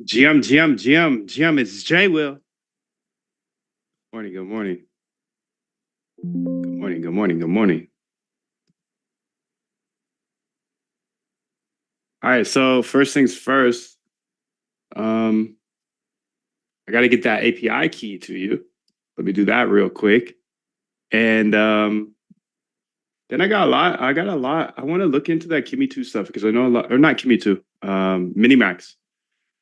GM, it's J Will. Morning, good morning. Good morning. All right, so first things first, I got to get that API key to you. Let me do that real quick. And then I got a lot. I want to look into that Kimmy 2 stuff because I know a lot, or not Kimmy 2, Minimax.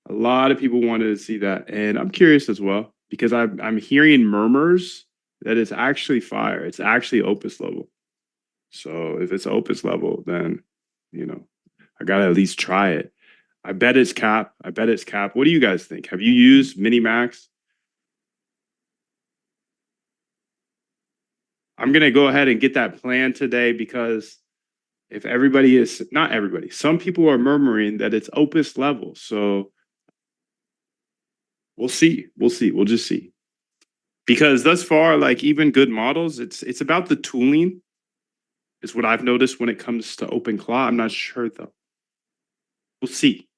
A lot of people wanted to see that. And I'm curious as well because I'm hearing murmurs that it's actually fire. It's actually Opus level. So if it's Opus level, then, you know, I got to at least try it. I bet it's cap. I bet it's cap. What do you guys think? Have you used Minimax? I'm going to go ahead and get that plan today because if everybody is, not everybody, some people are murmuring that it's Opus level. So we'll see. We'll see. We'll just see. Because thus far, like even good models, it's about the tooling, is what I've noticed when it comes to OpenClaw. I'm not sure though. We'll see.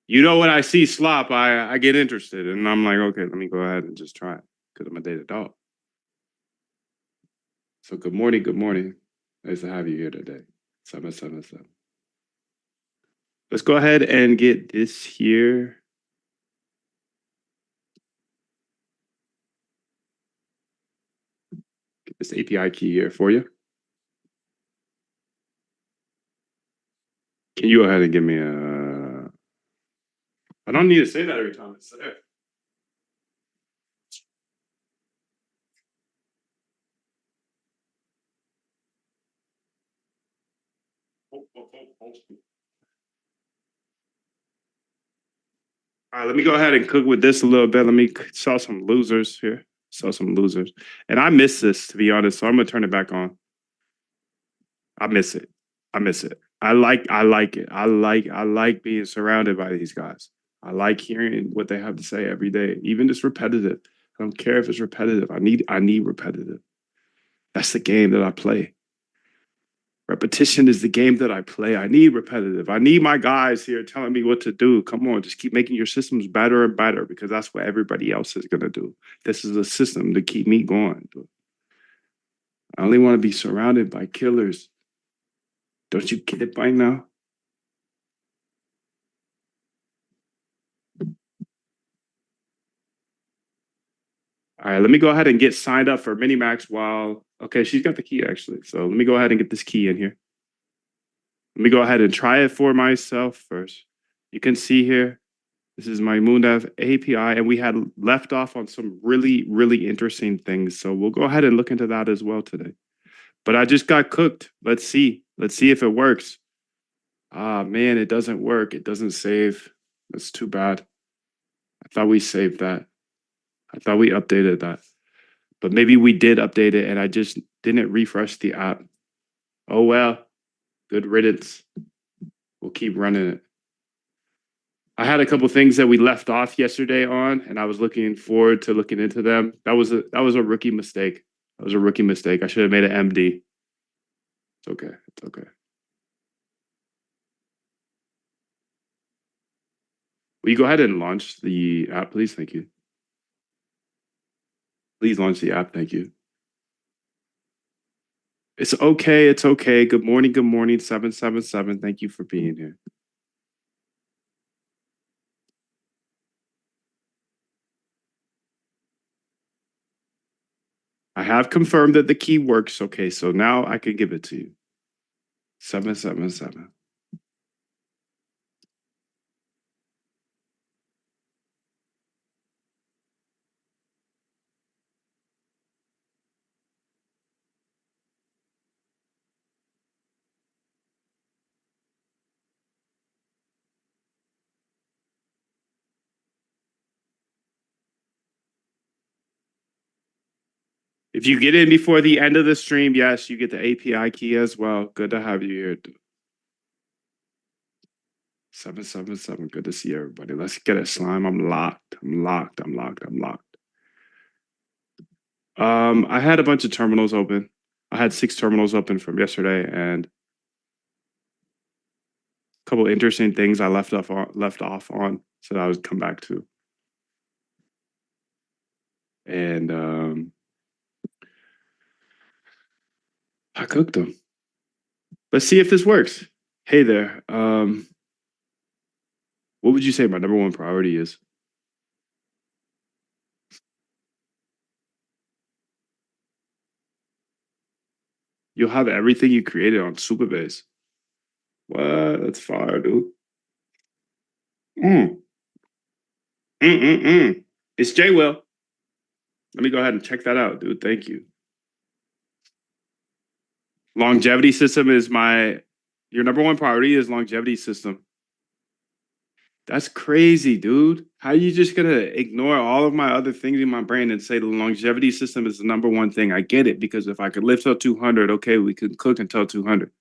You know, when I see slop, I get interested and I'm like, okay, let me go ahead and just try it because I'm a data dog. So good morning, good morning. Nice to have you here today. 777. Let's go ahead and get this here. Get this API key here for you. Can you go ahead and give me a... I don't need to say that every time it's there. All right, let me go ahead and cook with this a little bit. Let me sell some losers here. Sell some losers. And I miss this, to be honest, so I'm going to turn it back on. I miss it. I miss it. I like it. I like being surrounded by these guys. I like hearing what they have to say every day, even just repetitive. I don't care if it's repetitive. I need repetitive. That's the game that I play. Repetition is the game that I play. I need repetitive. I need my guys here telling me what to do. Come on, just keep making your systems better and better because that's what everybody else is going to do. This is a system to keep me going. I only want to be surrounded by killers. Don't you get it by now? All right, let me go ahead and get signed up for Minimax while... Okay, she's got the key, actually. So let me go ahead and get this key in here. Let me go ahead and try it for myself first. You can see here, this is my Moondev API, and we had left off on some really, really interesting things. So we'll go ahead and look into that as well today. But I just got cooked. Let's see. Let's see if it works. Ah, man, it doesn't work. It doesn't save. That's too bad. I thought we saved that. I thought we updated that. But maybe we did update it and I just didn't refresh the app. Oh well, good riddance. We'll keep running it. I had a couple things that we left off yesterday on, and I was looking forward to looking into them. That was a rookie mistake. That was a rookie mistake. I should have made an MD. It's okay. It's okay. Will you go ahead and launch the app, please? Thank you. Please launch the app. Thank you. It's okay. It's okay. Good morning. Good morning. 777. Thank you for being here. I have confirmed that the key works. Okay, so now I can give it to you. 777. If you get in before the end of the stream, yes, you get the API key as well. Good to have you here. 777. Good to see everybody. Let's get it, Slime. I'm locked. I'm locked. I'm locked. I'm locked. I had a bunch of terminals open. I had 6 terminals open from yesterday, and couple interesting things I left off on, so I would come back to. And I cooked them. Let's see if this works. Hey there. What would you say my number one priority is? You'll have everything you created on Supabase. What? That's fire, dude. Mm. Mm-mm-mm. It's J Will. Let me go ahead and check that out, dude. Thank you. Longevity system is your number one priority is longevity system. That's crazy, dude. How are you just gonna ignore all of my other things in my brain and say the longevity system is the number one thing? I get it, because if I could live till 200, okay, we could cook until 200.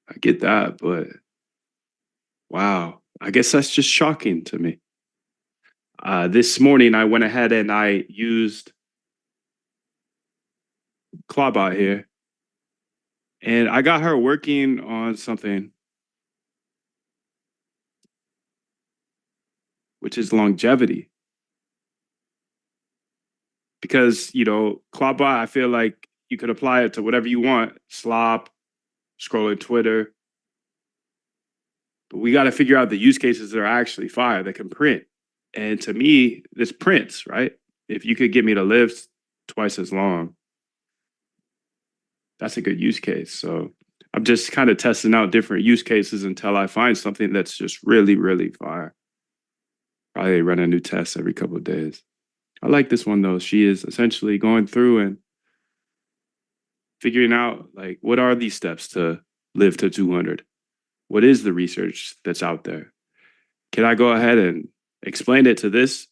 I get that, but wow, I guess that's just shocking to me. This morning, I went ahead and I used Clawbot here, and I got her working on something, which is longevity. Because, Clawbot, I feel like you could apply it to whatever you want. Slop, scrolling Twitter. But we got to figure out the use cases that are actually fire that can print. And to me, this prints, right? If you could get me to live twice as long, that's a good use case. So I'm just kind of testing out different use cases until I find something that's just really, really fire. Probably run a new test every couple of days. I like this one though. She is essentially going through and figuring out, like, what are these steps to live to 200? What is the research that's out there? Can I go ahead and explain it to this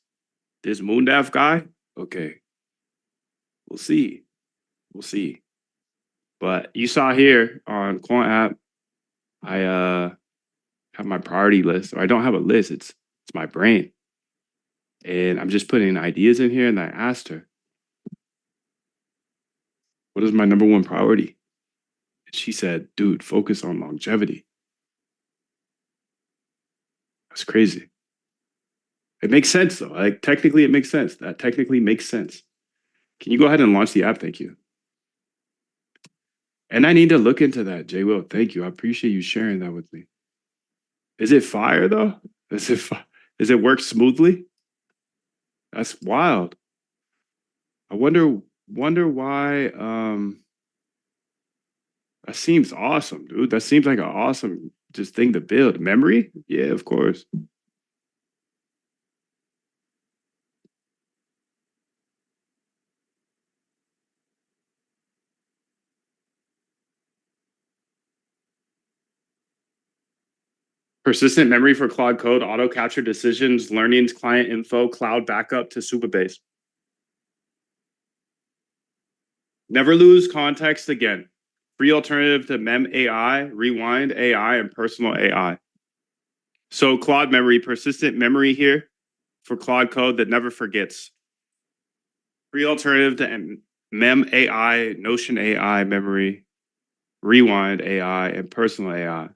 Moondaf guy? Okay, we'll see. We'll see. But you saw here on Quant app, I have my priority list. Or I don't have a list. It's my brain. And I'm just putting ideas in here, and I asked her, what is my number one priority? And she said, dude, focus on longevity. That's crazy. It makes sense though. Like, technically it makes sense. That technically makes sense. Can you go ahead and launch the app? Thank you. And I need to look into that, J Will. Thank you. I appreciate you sharing that with me. Is it fire though? Does it work smoothly? That's wild. I wonder why that seems awesome, dude. That seems like an awesome just thing to build. Memory? Yeah, of course. Persistent memory for Claude Code, auto capture decisions, learnings, client info, cloud backup to Supabase. Never lose context again. Free alternative to Mem AI, Rewind AI, and Personal AI. So Claude memory, persistent memory here for Claude Code that never forgets. Free alternative to Mem AI, Notion AI memory, Rewind AI, and Personal AI.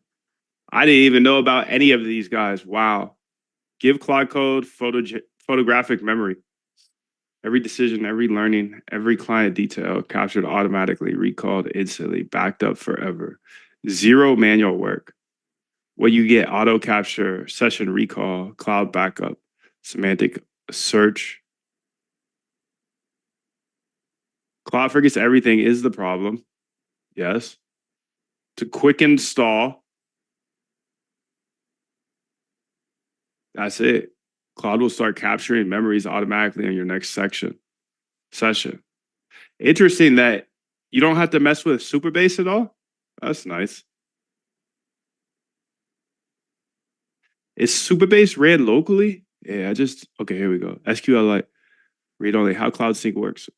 I didn't even know about any of these guys. Wow. Give Claude Code photographic memory. Every decision, every learning, every client detail captured automatically, recalled instantly, backed up forever. Zero manual work. What you get: auto capture, session recall, cloud backup, semantic search. Cloud forgets everything is the problem. Yes. To quick install. That's it. Cloud will start capturing memories automatically in your next session. Interesting that you don't have to mess with Supabase at all. That's nice. Is Supabase ran locally? Yeah, okay, here we go. SQLite, read only. How Cloud Sync works.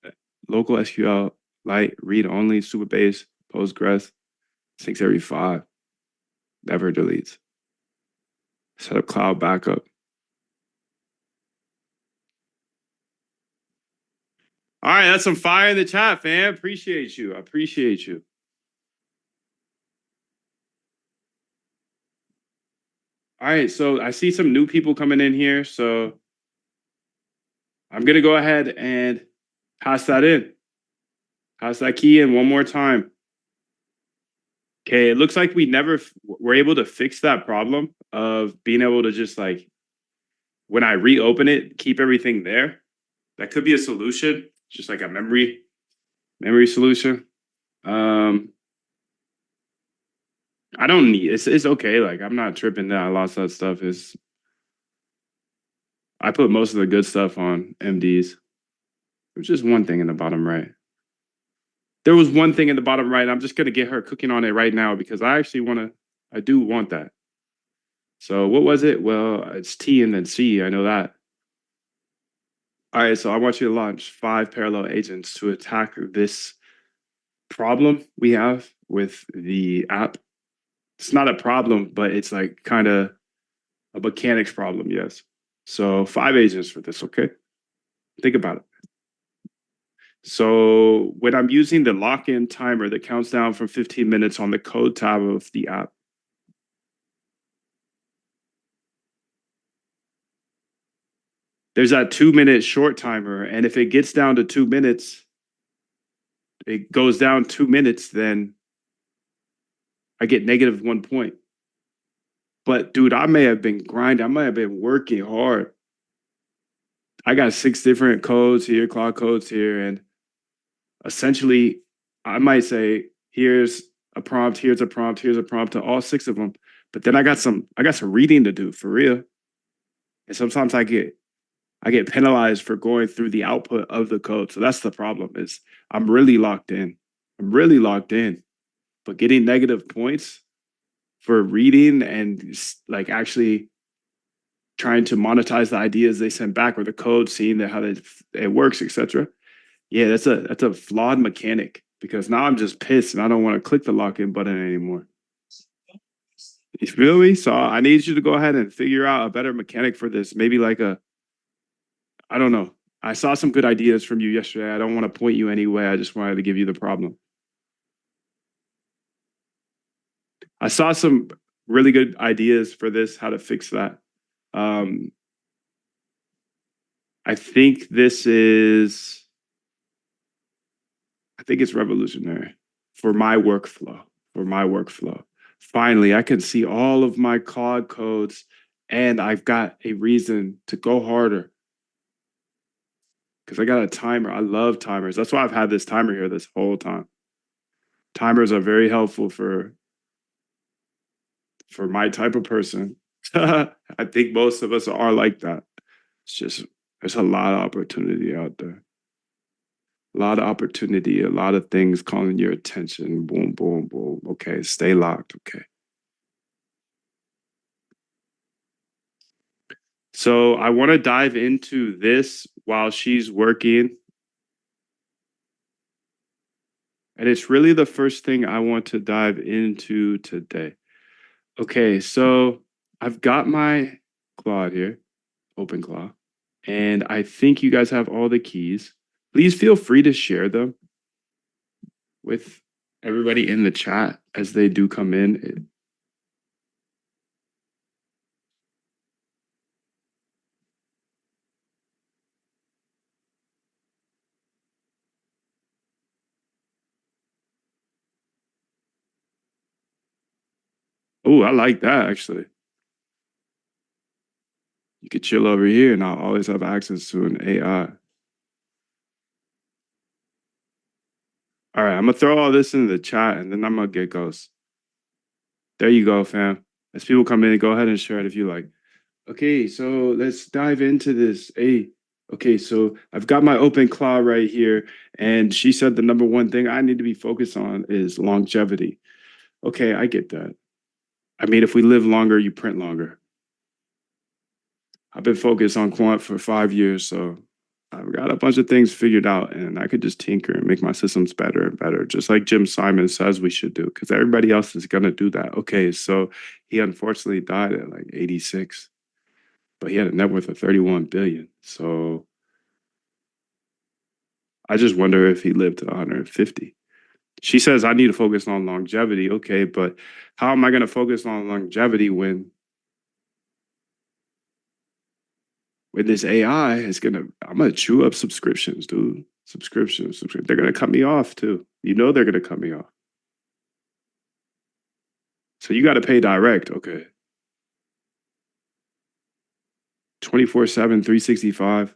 Local SQLite, read only. Supabase, Postgres, syncs every 5. Never deletes. Set up cloud backup. All right, that's some fire in the chat, fam. Appreciate you. I appreciate you. All right, so I see some new people coming in here, so I'm gonna go ahead and pass that in. Pass that key in one more time. Okay, it looks like we never were able to fix that problem of being able to just like when I reopen it, keep everything there. That could be a solution, just like a memory solution. I don't need it's okay. Like I'm not tripping that I lost that stuff. Is I put most of the good stuff on MDs. There's just one thing in the bottom right. There was one thing in the bottom right. I'm just gonna get her cooking on it right now because I actually I do want that. So what was it? Well, it's T and then C. I know that. All right, so I want you to launch 5 parallel agents to attack this problem we have with the app. It's not a problem, but it's like kind of a mechanics problem, yes. So 5 agents for this, okay? Think about it. So when I'm using the lock-in timer that counts down from 15 minutes on the code tab of the app, there's that 2-minute short timer. And if it gets down to 2 minutes, it goes down 2 minutes, then I get negative 1 point. But dude, I may have been grinding. I might have been working hard. I got 6 different codes here, cloud codes here, and essentially I might say, here's a prompt, here's a prompt, here's a prompt to all 6 of them. But then I got some reading to do for real. And sometimes I get penalized for going through the output of the code. So that's the problem is I'm really locked in. I'm really locked in. But getting negative points for reading and like actually trying to monetize the ideas they send back or the code, seeing that how it works, etc. Yeah, that's a flawed mechanic because now I'm just pissed and I don't want to click the lock-in button anymore. You feel me? So I need you to go ahead and figure out a better mechanic for this. Maybe like I don't know. I saw some good ideas from you yesterday. I don't want to point you anyway. I just wanted to give you the problem. I saw some really good ideas for this, how to fix that. I think it's revolutionary for my workflow. Finally, I can see all of my cloud codes and I've got a reason to go harder. Because I got a timer. I love timers. That's why I've had this timer here this whole time. Timers are very helpful for my type of person. I think most of us are like that. It's just there's a lot of opportunity out there. A lot of opportunity, a lot of things calling your attention. Boom, boom, boom. Okay, stay locked. Okay. So I want to dive into this while she's working. And it's really the first thing I want to dive into today. Okay, so I've got my Claude here, OpenClaw, and I think you guys have all the keys. Please feel free to share them with everybody in the chat as they do come in. Oh, I like that actually. You could chill over here and I'll always have access to an AI. All right, I'm gonna throw all this in the chat and then I'm gonna get Ghost. There you go, fam. As people come in, go ahead and share it if you like. Okay, so let's dive into this. Hey, okay, so I've got my OpenClaw right here, and she said the number one thing I need to be focused on is longevity. Okay, I get that. I mean, if we live longer, you print longer. I've been focused on quant for 5 years, so I've got a bunch of things figured out, and I could just tinker and make my systems better and better, just like Jim Simon says we should do, because everybody else is gonna do that. Okay, so he unfortunately died at like 86, but he had a net worth of 31 billion. So I just wonder if he lived to 150. She says I need to focus on longevity. Okay, but how am I going to focus on longevity when with this AI, I'm gonna chew up subscriptions, dude. Subscriptions. They're gonna cut me off too. You know they're gonna cut me off. So you got to pay direct. Okay. 24/7, 365.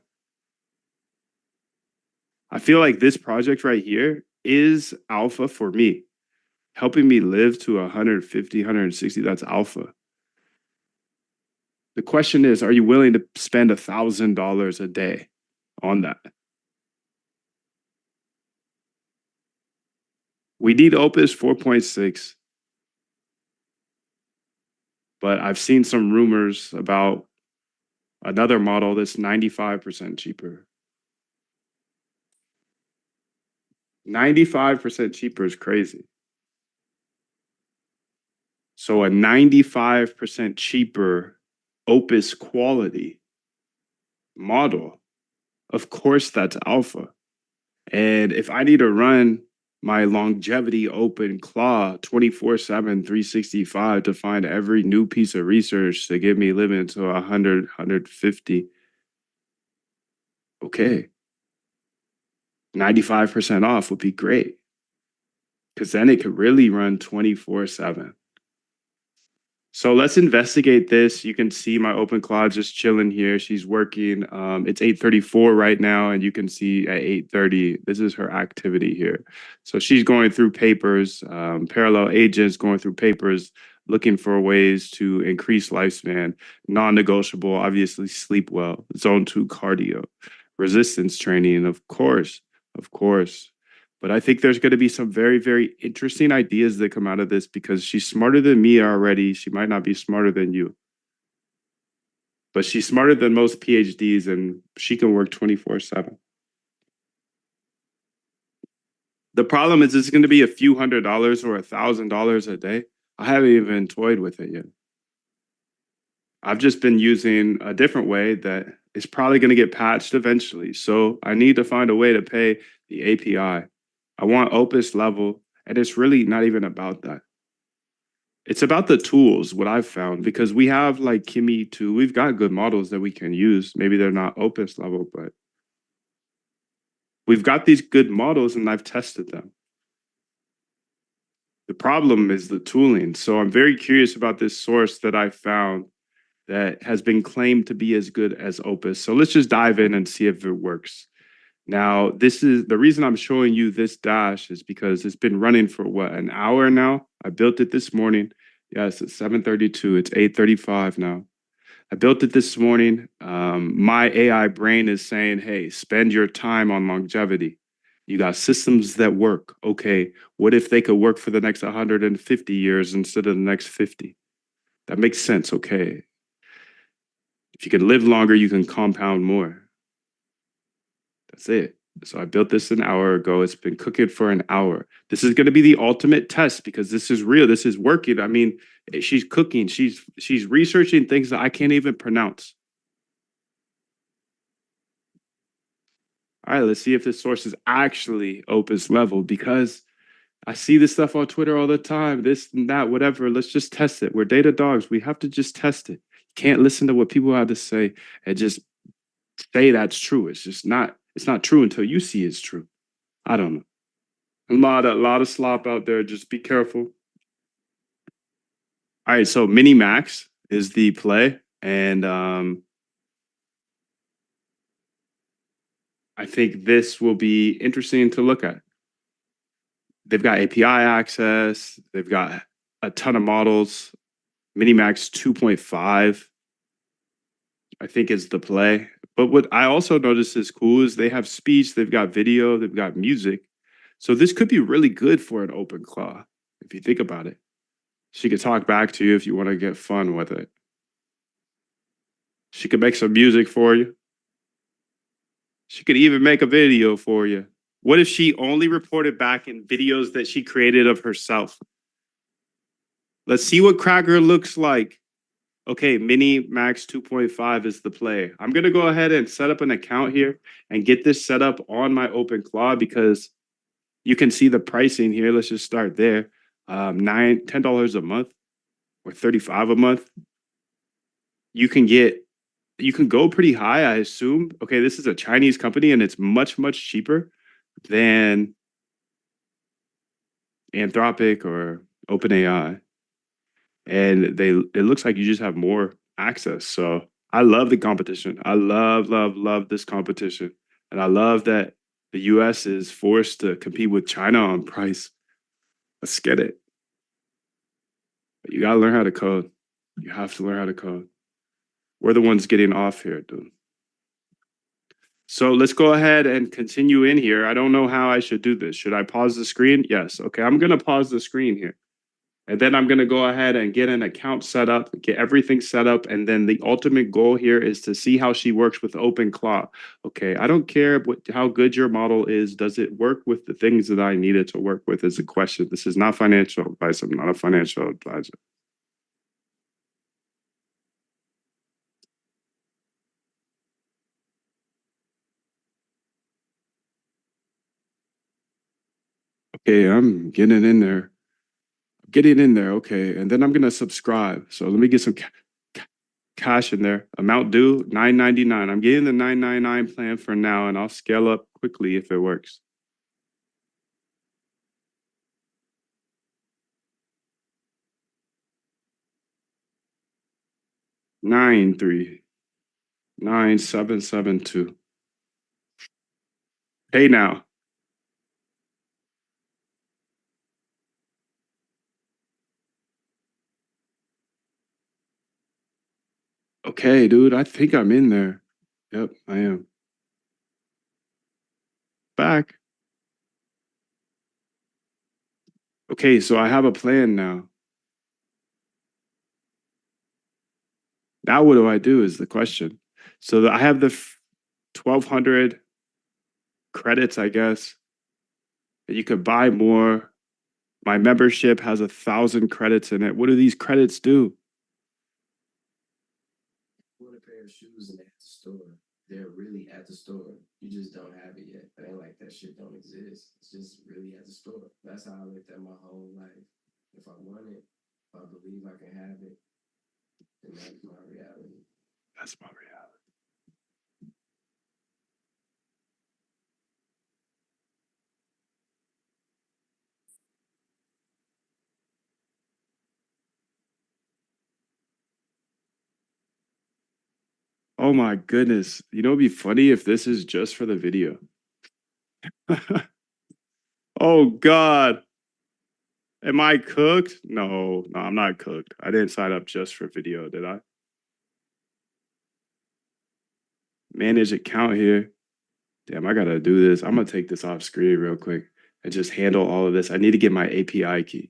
I feel like this project right here is alpha for me, helping me live to 150, 160. That's alpha. The question is, are you willing to spend $1,000 a day on that? We need Opus 4.6, but I've seen some rumors about another model that's 95% cheaper. 95% cheaper is crazy. So a 95% cheaper Opus quality model, of course that's alpha. And if I need to run my longevity open claw 24/7, 365 to find every new piece of research to get me living to 100, 150, okay. 95% off would be great because then it could really run 24/7. So let's investigate this. You can see my open claw just chilling here. She's working. It's 8:34 right now, and you can see at 8:30, this is her activity here. So she's going through papers, parallel agents going through papers, looking for ways to increase lifespan. Non-negotiable, obviously, sleep well. Zone 2 cardio, resistance training, of course. But I think there's going to be some very, very interesting ideas that come out of this because she's smarter than me already. She might not be smarter than you, but she's smarter than most PhDs and she can work 24/7. The problem is it's going to be a few $100 or $1,000 a day. I haven't even toyed with it yet. I've just been using a different way that is probably going to get patched eventually. So I need to find a way to pay the API. I want Opus level, and it's really not even about that. It's about the tools, what I've found, because we have like Kimi too. We've got good models that we can use. Maybe they're not Opus level, but we've got these good models and I've tested them. The problem is the tooling. So I'm very curious about this source that I found that has been claimed to be as good as Opus. So let's just dive in and see if it works. Now, this is the reason I'm showing you this dash is because it's been running for what, an hour now? I built it this morning. Yes, it's 7:32. It's 8:35 now. I built it this morning. My AI brain is saying, hey, spend your time on longevity. You got systems that work. Okay, what if they could work for the next 150 years instead of the next 50? That makes sense. Okay. If you can live longer, you can compound more. That's it. So I built this an hour ago. It's been cooking for an hour. This is going to be the ultimate test because this is real. This is working. I mean, she's cooking. She's researching things that I can't even pronounce. All right, let's see if this source is actually Opus level because I see this stuff on Twitter all the time. This and that, whatever. Let's just test it. We're data dogs. We have to just test it. You can't listen to what people have to say and just say that's true. It's not true until you see it's true. I don't know. A lot of slop out there. Just be careful. All right, so Mini Max is the play, and I think this will be interesting to look at. They've got API access. They've got a ton of models. Minimax 2.5, I think, is the play. But what I also noticed is cool is they have speech, they've got video, they've got music. So this could be really good for an open claw, if you think about it. She could talk back to you if you want to get fun with it. She could make some music for you. She could even make a video for you. What if she only reported back in videos that she created of herself? Let's see what Cracker looks like. Okay, Mini Max 2.5 is the play. I'm going to go ahead and set up an account here and get this set up on my open claw because you can see the pricing here. Let's just start there. $10 a month or $35 a month. You can get you can go pretty high, I assume. Okay, this is a Chinese company and it's much, much cheaper than Anthropic or OpenAI. And it looks like you just have more access. So I love the competition. I love, love, love this competition. And I love that the US is forced to compete with China on price. Let's get it. But you gotta learn how to code. You have to learn how to code. We're the ones getting off here, dude. So let's go ahead and continue in here. I don't know how I should do this. Should I pause the screen? Yes. Okay, I'm gonna pause the screen here. And then I'm gonna go ahead and get an account set up, get everything set up, and then the ultimate goal here is to see how she works with OpenClaw. Okay, I don't care how good your model is. Does it work with the things that I need it to work with? Is a question. This is not financial advice. I'm not a financial advisor. Okay, I'm getting in there. Getting in there. Okay, and then I'm gonna subscribe. So let me get some cash in there. Amount due $9.99. I'm getting the $9.99 plan for now, and I'll scale up quickly if it works. 9399772. Pay now. Okay, dude. I think I'm in there. Yep, I am. Back. Okay, so I have a plan now. Now what do I do is the question. So I have the 1,200 credits, I guess. You could buy more. My membership has 1,000 credits in it. What do these credits do? Want a pair of shoes and at the store. They're really at the store. You just don't have it yet. It ain't like that shit don't exist. It's just really at the store. That's how I lived at my whole life. If I want it, if I believe I can have it, then that's my reality. That's my reality. Oh my goodness. You know, it'd be funny if this is just for the video. Oh God. Am I cooked? No, no, I'm not cooked. I didn't sign up just for video, did I? Manage account here. Damn, I gotta do this. I'm gonna take this off screen real quick and just handle all of this. I need to get my API key.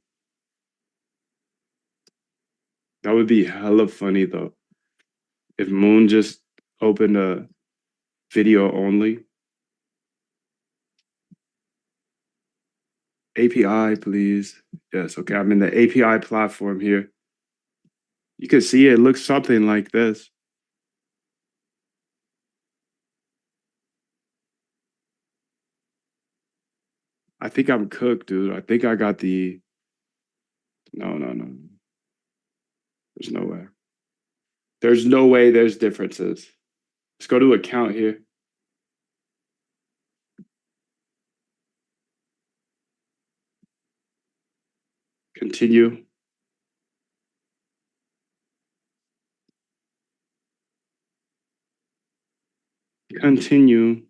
That would be hella funny though. If Moon just opened a video only. API, please. Yes, okay. I'm in the API platform here. You can see it looks something like this. I think I'm cooked, dude. I think I got the. No, no, no. There's no way. There's no way there's differences. Let's go to account here. Continue. Continue.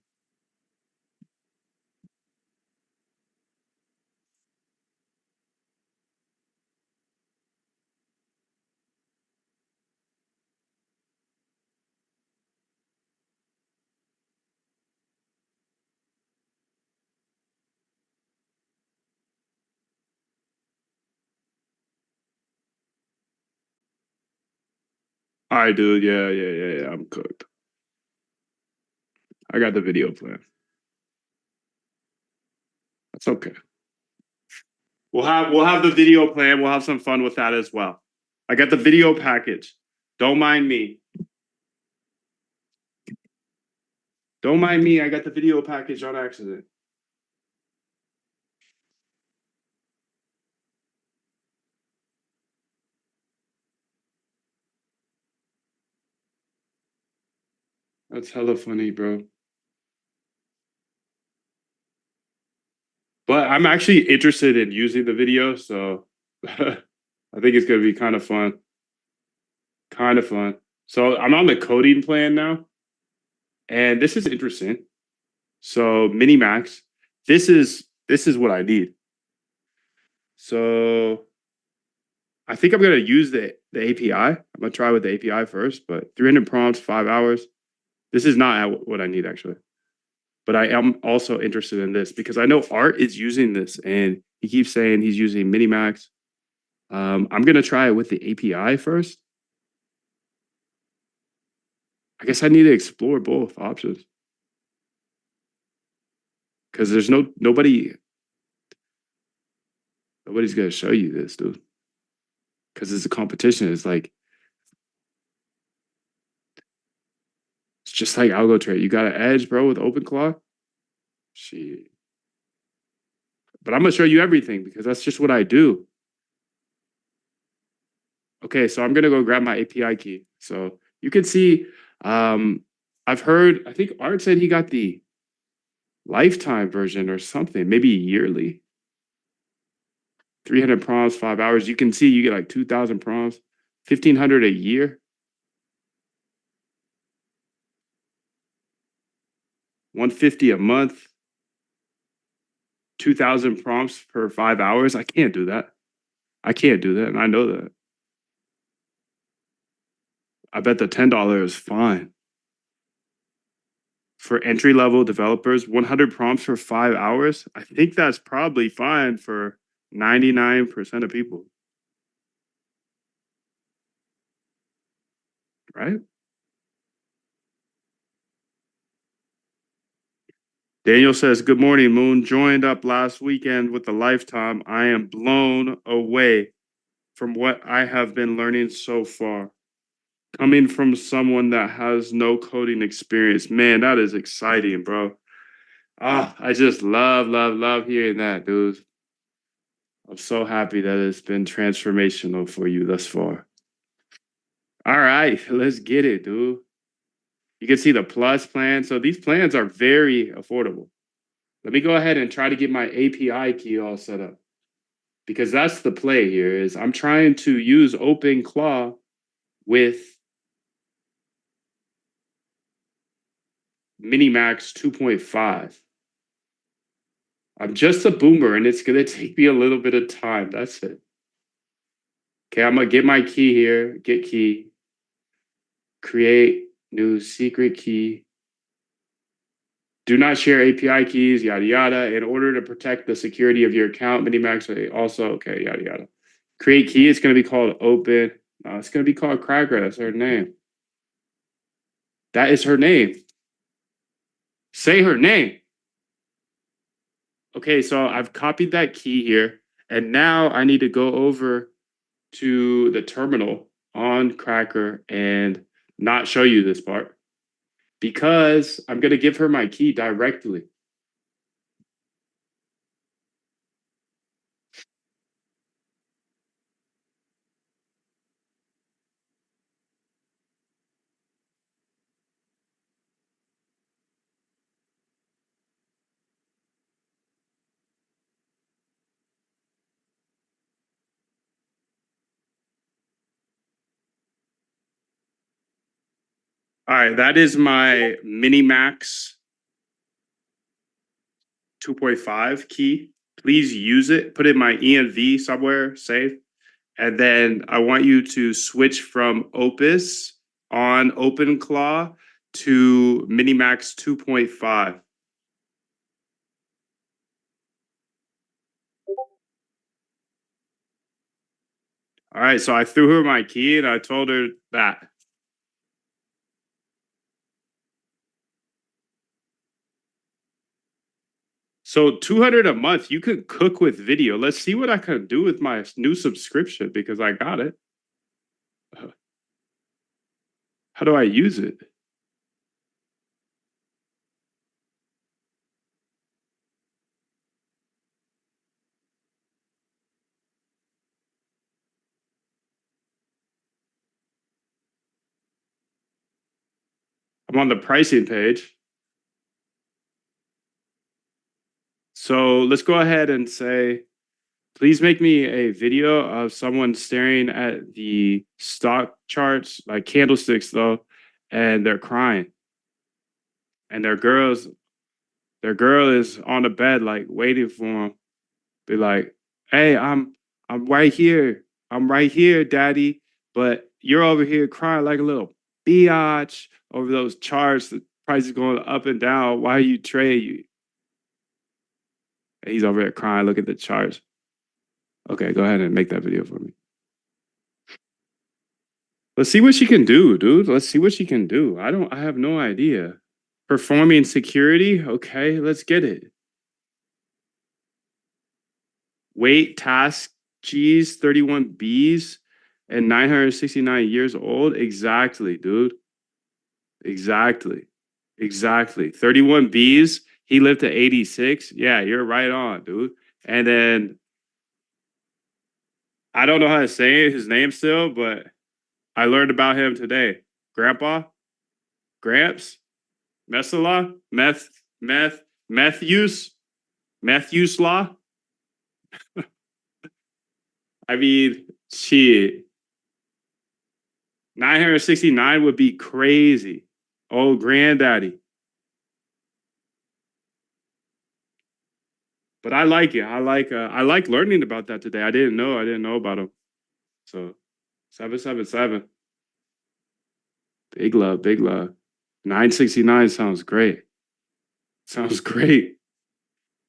All right, dude. Yeah, yeah, yeah, yeah. I'm cooked. I got the video plan. That's okay. We'll have the video plan. We'll have some fun with that as well. I got the video package. Don't mind me. Don't mind me. I got the video package on accident. That's hella funny, bro. But I'm actually interested in using the video, so I think it's gonna be kind of fun. Kind of fun. So I'm on the coding plan now, and this is interesting. So Minimax, this is what I need. So I think I'm gonna use the API. I'm gonna try with the API first, but 300 prompts, 5 hours. This is not what I need actually. But I am also interested in this because I know Art is using this, and he keeps saying he's using Minimax. I'm gonna try it with the API first. I guess I need to explore both options because there's nobody's gonna show you this, dude. Because it's a competition. It's just like algo trade. You got an edge, bro, with OpenClaw. Shit. But I'm gonna show you everything because that's just what I do. Okay, so I'm gonna go grab my API key. So you can see, um, I've heard. I think Art said he got the lifetime version or something, maybe yearly. 300 prompts, 5 hours. You can see you get like 2,000 prompts, 1,500 a year, 150 a month, 2,000 prompts per 5 hours. I can't do that. I can't do that, and I know that. I bet the $10 is fine for entry level developers. 100 prompts for 5 hours. I think that's probably fine for 99% of people, right? Daniel says, "Good morning, Moon. Joined up last weekend with the Lifetime. I am blown away from what I have been learning so far. Coming from someone that has no coding experience, man, that is exciting, bro. Ah, I just love hearing that, dude. I'm so happy that it's been transformational for you thus far. All right, let's get it, dude. You can see the plus plan. So these plans are very affordable. Let me go ahead and try to get my API key all set up because that's the play here is I'm trying to use OpenClaw with Minimax 2.5. I'm just a boomer and it's going to take me a little bit of time. That's it. Okay, I'm going to get my key here, get key, create new secret key. Do not share API keys, yada, yada, in order to protect the security of your account. Minimax also, okay, yada, yada. Create key, it's going to be called open. It's going to be called Cracker. That's her name. That is her name. Say her name. Okay, so I've copied that key here. And now I need to go over to the terminal on Cracker and not show you this part because I'm going to give her my key directly. All right, that is my Minimax 2.5 key. Please use it. Put it in my ENV somewhere, save. And then I want you to switch from Opus on OpenClaw to Minimax 2.5. All right, so I threw her my key and I told her that. So 200 a month, you could cook with video. Let's see what I can do with my new subscription because I got it. How do I use it? I'm I'm on the pricing page. So let's go ahead and say, please make me a video of someone staring at the stock charts, like candlesticks though, and they're crying. And their girl is on the bed, like waiting for them. Be like, hey, I'm right here. I'm right here, daddy. But you're over here crying like a little biatch over those charts. The price is going up and down. Why you trade you? And he's over there crying. Look at the charts. Okay, go ahead and make that video for me. Let's see what she can do, dude. Let's see what she can do. I have no idea. Performing security? Okay, let's get it. Weight, task, cheese, 31 Bs, and 969 years old. Exactly, dude. Exactly. Exactly. 31 Bs. He lived to 86. Yeah, you're right on, dude. And then I don't know how to say his name still, but I learned about him today. Grandpa? Gramps? Messala? Meth use law? I mean, shit. 969 would be crazy. Oh, granddaddy. But I like it. I like learning about that today. I didn't know about him. So 777. Big love, big love. 969 sounds great. Sounds great.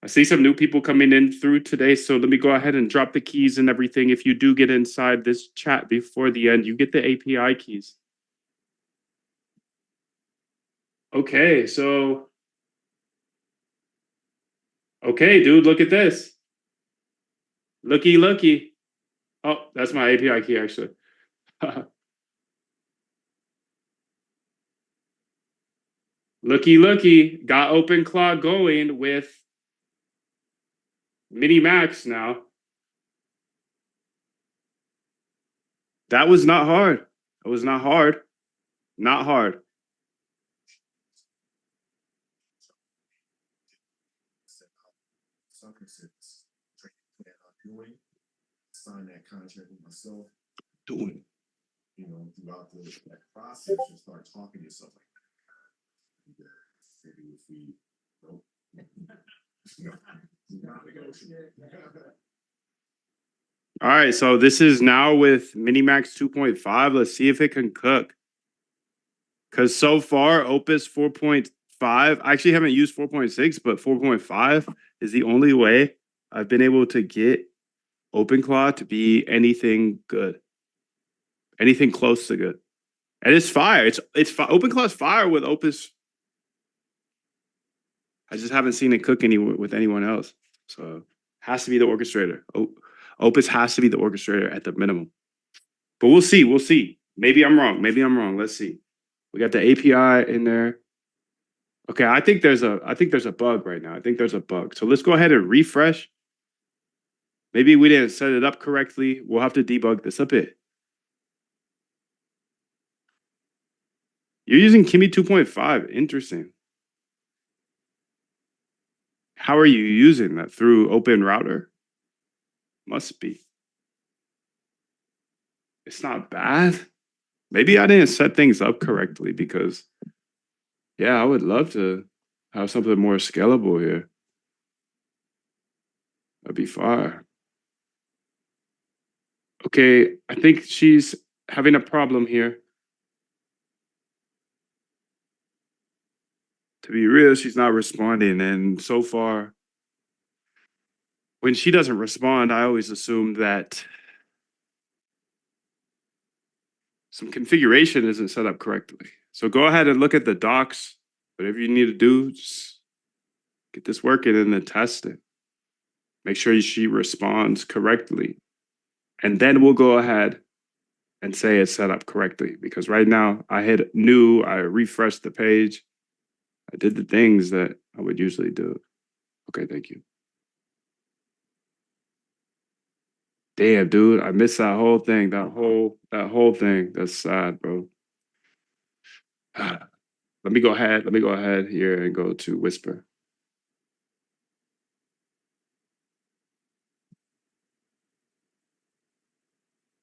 I see some new people coming in through today, so let me go ahead and drop the keys and everything. If you do get inside this chat before the end, you get the API keys. Okay, so okay, dude, look at this. Looky. Oh, that's my API key actually. Looky, got OpenClaw going with Mini Max now. That was not hard. It was not hard. Not hard. Sign that contract with myself. Doing. You know, throughout that process, you start talking to yourself like, maybe if we, nope. All right, so this is now with Minimax 2.5. Let's see if it can cook. Because so far, Opus 4.5, I actually haven't used 4.6, but 4.5 is the only way I've been able to get OpenClaw to be anything good, anything close to good. And it's fire. It's OpenClaw's fire with Opus. I just haven't seen it cook with anyone else. So has to be the orchestrator. Opus has to be the orchestrator at the minimum. But we'll see. We'll see. Maybe I'm wrong. Let's see. We got the API in there. Okay, I think there's a bug right now. I think there's a bug. So let's go ahead and refresh. Maybe we didn't set it up correctly. We'll have to debug this a bit. You're using Kimi 2.5. Interesting. How are you using that? Through Open Router? Must be. It's not bad. Maybe I didn't set things up correctly because, yeah, I would love to have something more scalable here. That'd be fire. Okay, I think she's having a problem here. To be real, she's not responding. And so far, when she doesn't respond, I always assume that some configuration isn't set up correctly. So go ahead and look at the docs. Whatever you need to do, just get this working and then test it. Make sure she responds correctly. And then we'll go ahead and say it's set up correctly. Because right now I hit new, I refreshed the page. I did the things that I would usually do. Okay, thank you. Damn, dude, I missed that whole thing. That whole thing. That's sad, bro. Let me go ahead. Let me go ahead here and go to Whisper.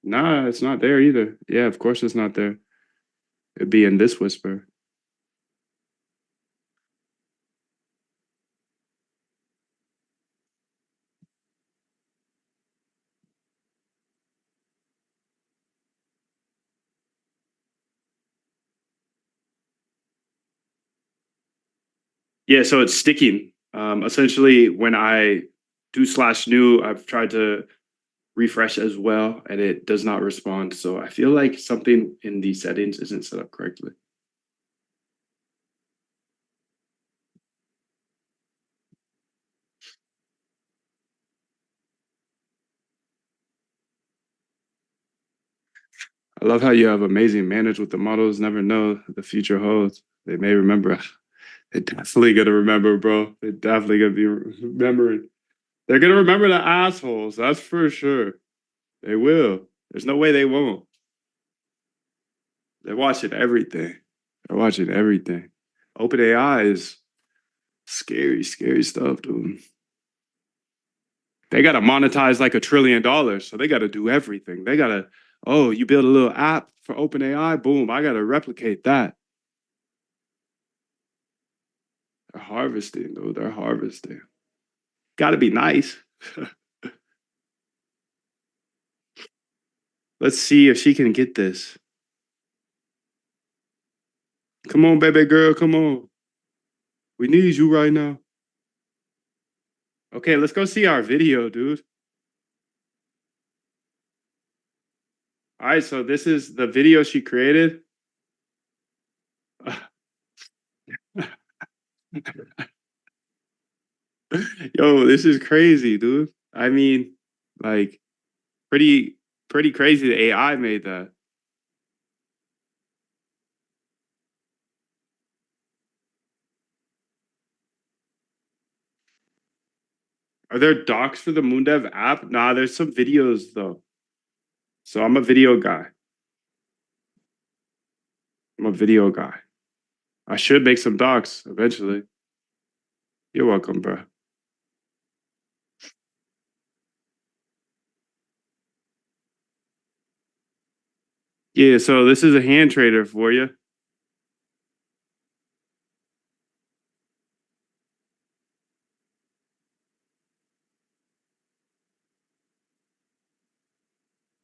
Nah, it's not there either. Yeah, of course it's not there. It'd be in this Whisper. Yeah, so it's sticking. Essentially, when I do slash new, I've tried to refresh as well, and it does not respond. So I feel like something in the settings isn't set up correctly. I love how you have amazing manners with the models. Never know the future holds. They may remember. They definitely gonna remember, bro. They definitely gonna be remembering. They're gonna remember the assholes. That's for sure. They will. There's no way they won't. They're watching everything. They're watching everything. OpenAI is scary, scary stuff, dude. They gotta monetize like $1 trillion, so they gotta do everything. They gotta, oh, you build a little app for OpenAI, boom, I gotta replicate that. They're harvesting, dude. They're harvesting. Gotta be nice. Let's see if she can get this. Come on, baby girl, come on. We need you right now. Okay, let's go see our video, dude. All right, so this is the video she created. Yo, this is crazy, dude. I mean, like, pretty crazy the AI made that. Are there docs for the MoonDev app? Nah, there's some videos though. So I'm a video guy. I'm a video guy. I should make some docs eventually. You're welcome, bro. Yeah, so this is a hand trader for you.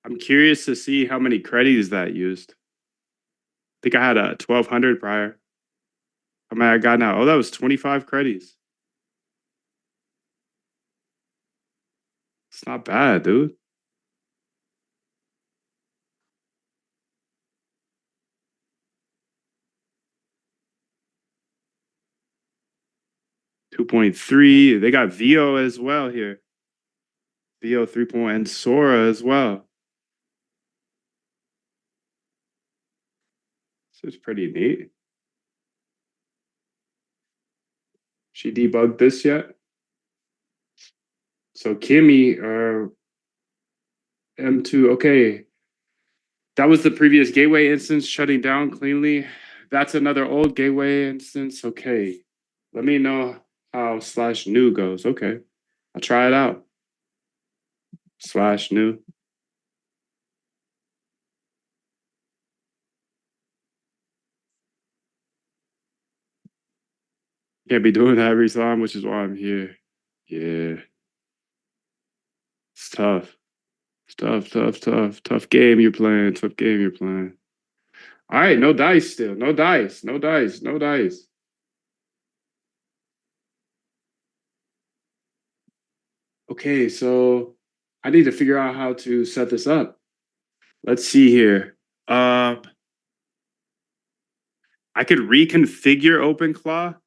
I'm curious to see how many credits that used. I think I had a 1200 prior. How many I got now? Oh, that was 25 credits. It's not bad, dude. Two 2.3. They got VO as well here. VO 3.0 and Sora as well. So it's pretty neat. She debugged this yet? So Kimmy, M2, okay. That was the previous gateway instance shutting down cleanly. That's another old gateway instance. Okay. Let me know how slash new goes. Okay. I'll try it out. Slash new. Can't be doing that every time, which is why I'm here. Yeah. It's tough. It's tough game you're playing. Tough game you're playing. All right, no dice still. No dice. No dice. No dice. Okay, so I need to figure out how to set this up. Let's see here. I could reconfigure OpenClaw.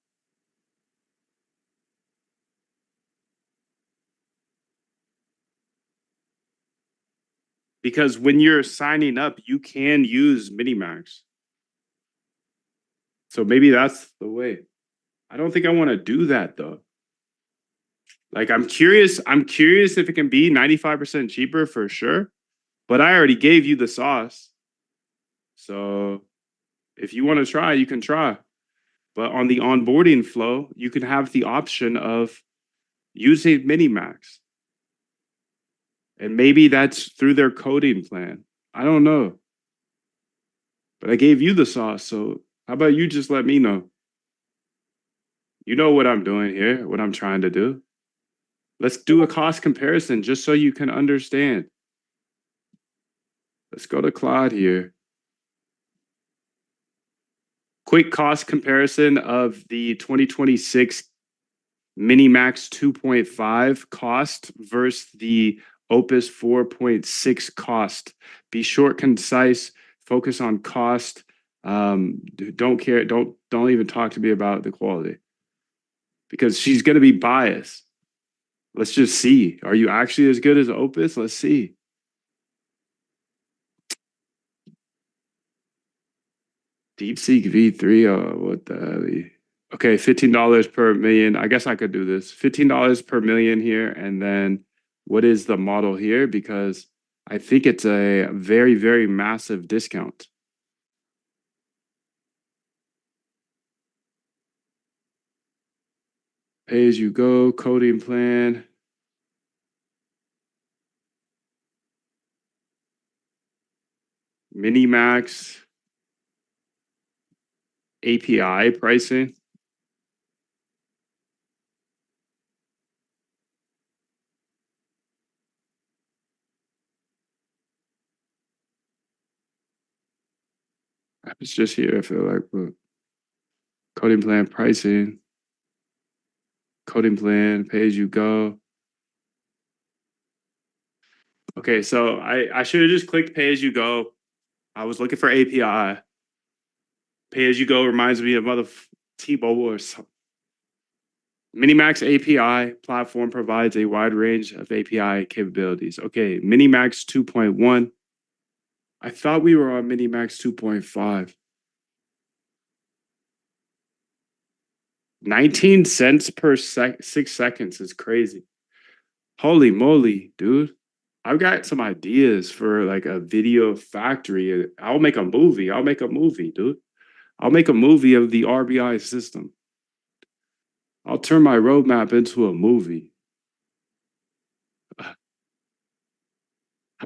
Because when you're signing up, you can use Minimax. So maybe that's the way. I don't think I want to do that though. Like I'm curious if it can be 95% cheaper for sure. But I already gave you the sauce. So if you want to try, you can try. But on the onboarding flow, you can have the option of using Minimax. And maybe that's through their coding plan. I don't know. But I gave you the sauce. So how about you just let me know? You know what I'm doing here, what I'm trying to do. Let's do a cost comparison just so you can understand. Let's go to Claude here. Quick cost comparison of the 2026 Minimax 2.5 cost versus the Opus 4.6 cost. Be short, concise, focus on cost. Don't care, don't even talk to me about the quality. Because she's gonna be biased. Let's just see. Are you actually as good as Opus? Let's see. DeepSeek V3. Oh, what the hell? Okay, $15 per million. I guess I could do this. $15 per million here. And then what is the model here? Because I think it's a very, very massive discount. Pay as you go, coding plan. Minimax. API pricing. It's just here, I feel like. But coding plan pricing. Coding plan, pay as you go. Okay, so I should have just clicked pay as you go. I was looking for API. Pay as you go reminds me of other T-Mobile or something. Minimax API platform provides a wide range of API capabilities. Okay, Minimax 2.1. I thought we were on Minimax 2.5. 19 cents per 6 seconds is crazy. Holy moly, dude. I've got some ideas for like a video factory. I'll make a movie. Dude. I'll make a movie of the RBI system. I'll turn my roadmap into a movie. I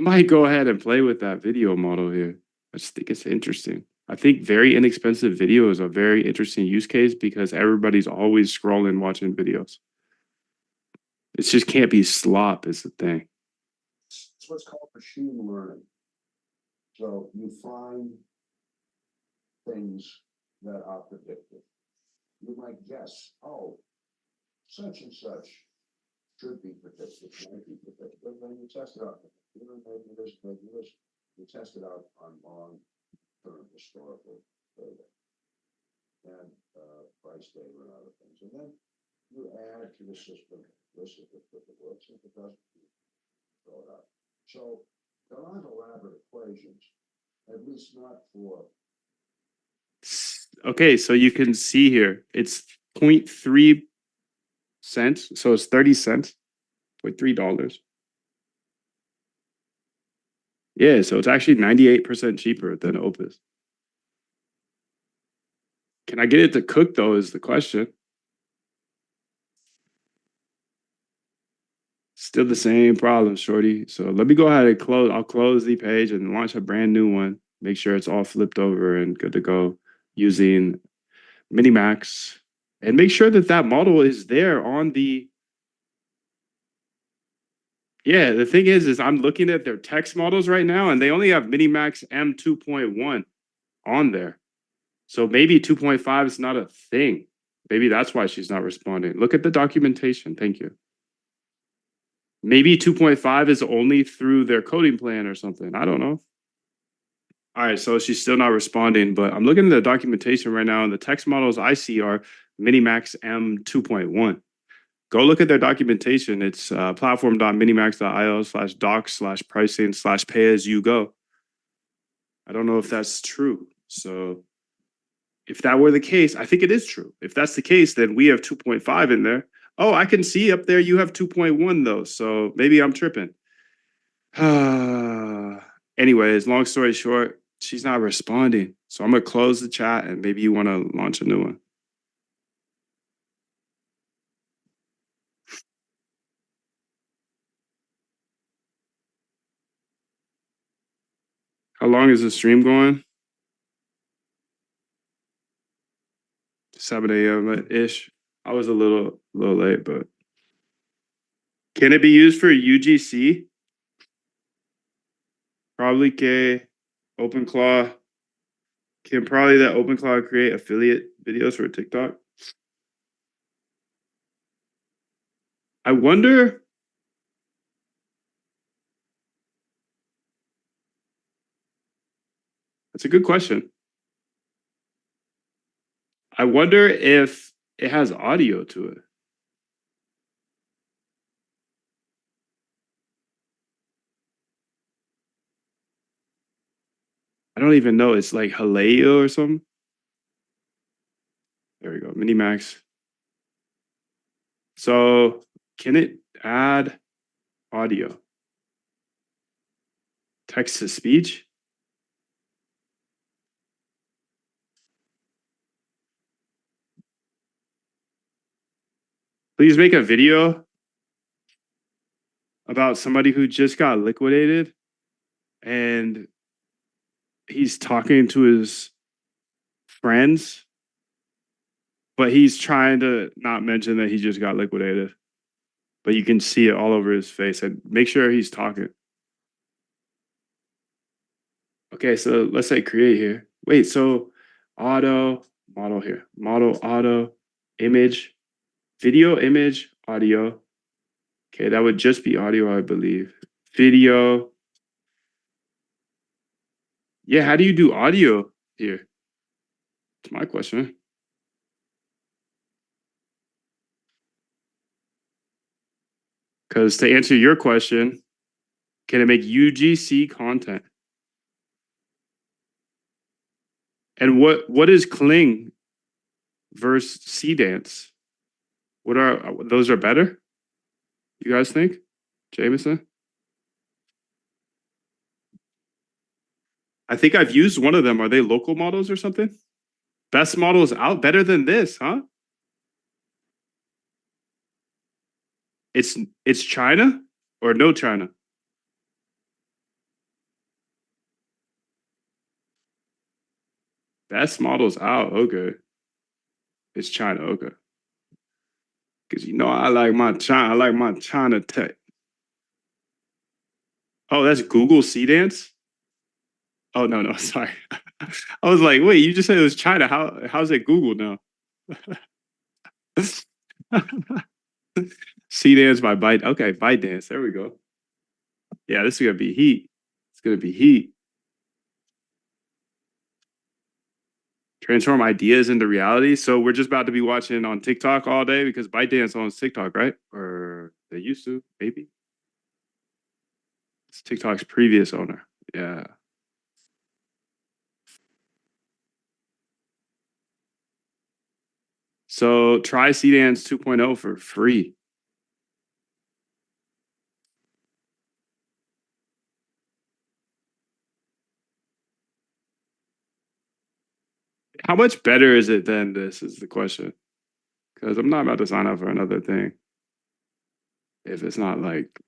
might go ahead and play with that video model here. I just think it's interesting. I think very inexpensive video is a very interesting use case because everybody's always scrolling, watching videos. It just can't be slop, is the thing. It's what's called machine learning. So you find things that are predictive. You might guess, oh, such and such should be predictive, might be predictive, then you test it out. Maybe this, you test it out on long-term historical data and price data and other things. And then you add to the system this if it works, if it doesn't, you throw it out. So there aren't elaborate equations, at least not for. Okay, so you can see here, it's 0.3 cents. So it's 30 cents, $0.3. Yeah, so it's actually 98% cheaper than Opus. Can I get it to cook though is the question. Still the same problem, shorty. So let me go ahead and close. I'll close the page and launch a brand new one. Make sure it's all flipped over and good to go using Minimax. And make sure that that model is there on the. Yeah, the thing is I'm looking at their text models right now, and they only have Minimax M2.1 on there. So maybe 2.5 is not a thing. Maybe that's why she's not responding. Look at the documentation. Thank you. Maybe 2.5 is only through their coding plan or something. I don't know. All right, so she's still not responding, but I'm looking at the documentation right now, and the text models I see are Minimax M2.1. Go look at their documentation. It's platform.minimax.io/docs/pricing/pay-as-you-go. I don't know if that's true. So if that were the case, I think it is true. If that's the case, then we have 2.5 in there. Oh, I can see up there you have 2.1 though. So maybe I'm tripping. Anyways, long story short, she's not responding. So I'm gonna close the chat and maybe you want to launch a new one. How long is the stream going? 7 a.m. ish. I was a little late, but can it be used for UGC? Probably K. OpenClaw. Can probably that OpenClaw create affiliate videos for TikTok? I wonder. That's a good question. I wonder if it has audio to it. I don't even know. It's like Haleo or something. There we go. Minimax. So can it add audio? Text to speech? Please make a video about somebody who just got liquidated and he's talking to his friends, but he's trying to not mention that he just got liquidated. But you can see it all over his face, and make sure he's talking. Okay, so let's say create here. Wait, so auto, model here, model, auto, image, video, image, audio. Okay, that would just be audio, I believe. Video. Yeah, how do you do audio here? It's my question. Because to answer your question, can it make UGC content? And what is Kling versus C-Dance? What are those are better? You guys think, Jameson? I think I've used one of them. Are they local models or something? Best models out better than this, huh? It's China or no China? Best models out. Okay. It's China. Okay. Because you know I like my China. I like my China tech. Oh, that's Google C-Dance? Oh no, sorry. I was like, wait, you just said it was China. How's it Google now? C-Dance by Byte. Okay, ByteDance. There we go. Yeah, this is gonna be heat. It's gonna be heat. Transform ideas into reality. So we're just about to be watching on TikTok all day because ByteDance owns TikTok, right? Or they used to, maybe. It's TikTok's previous owner. Yeah. So try C-Dance 2.0 for free. How much better is it than this is the question. Because I'm not about to sign up for another thing. If it's not like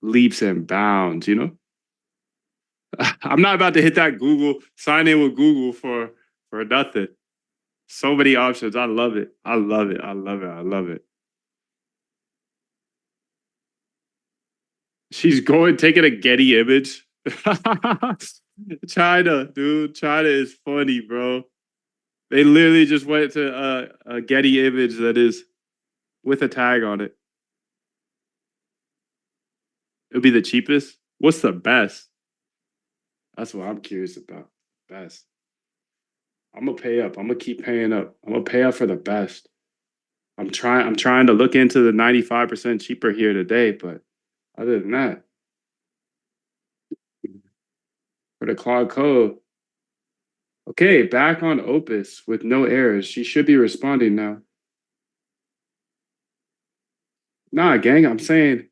leaps and bounds, you know? I'm not about to hit that Google, sign in with Google for nothing. So many options. I love it. I love it. I love it. I love it. She's going taking a Getty image. China, dude. China is funny, bro. They literally just went to a Getty image that is with a tag on it. It'll be the cheapest. What's the best? That's what I'm curious about. Best. I'm gonna pay up. I'm gonna keep paying up. I'm gonna pay up for the best. I'm trying to look into the 95% cheaper here today, but other than that, for the Claude Code. Okay, back on Opus with no errors. She should be responding now. Nah, gang, I'm saying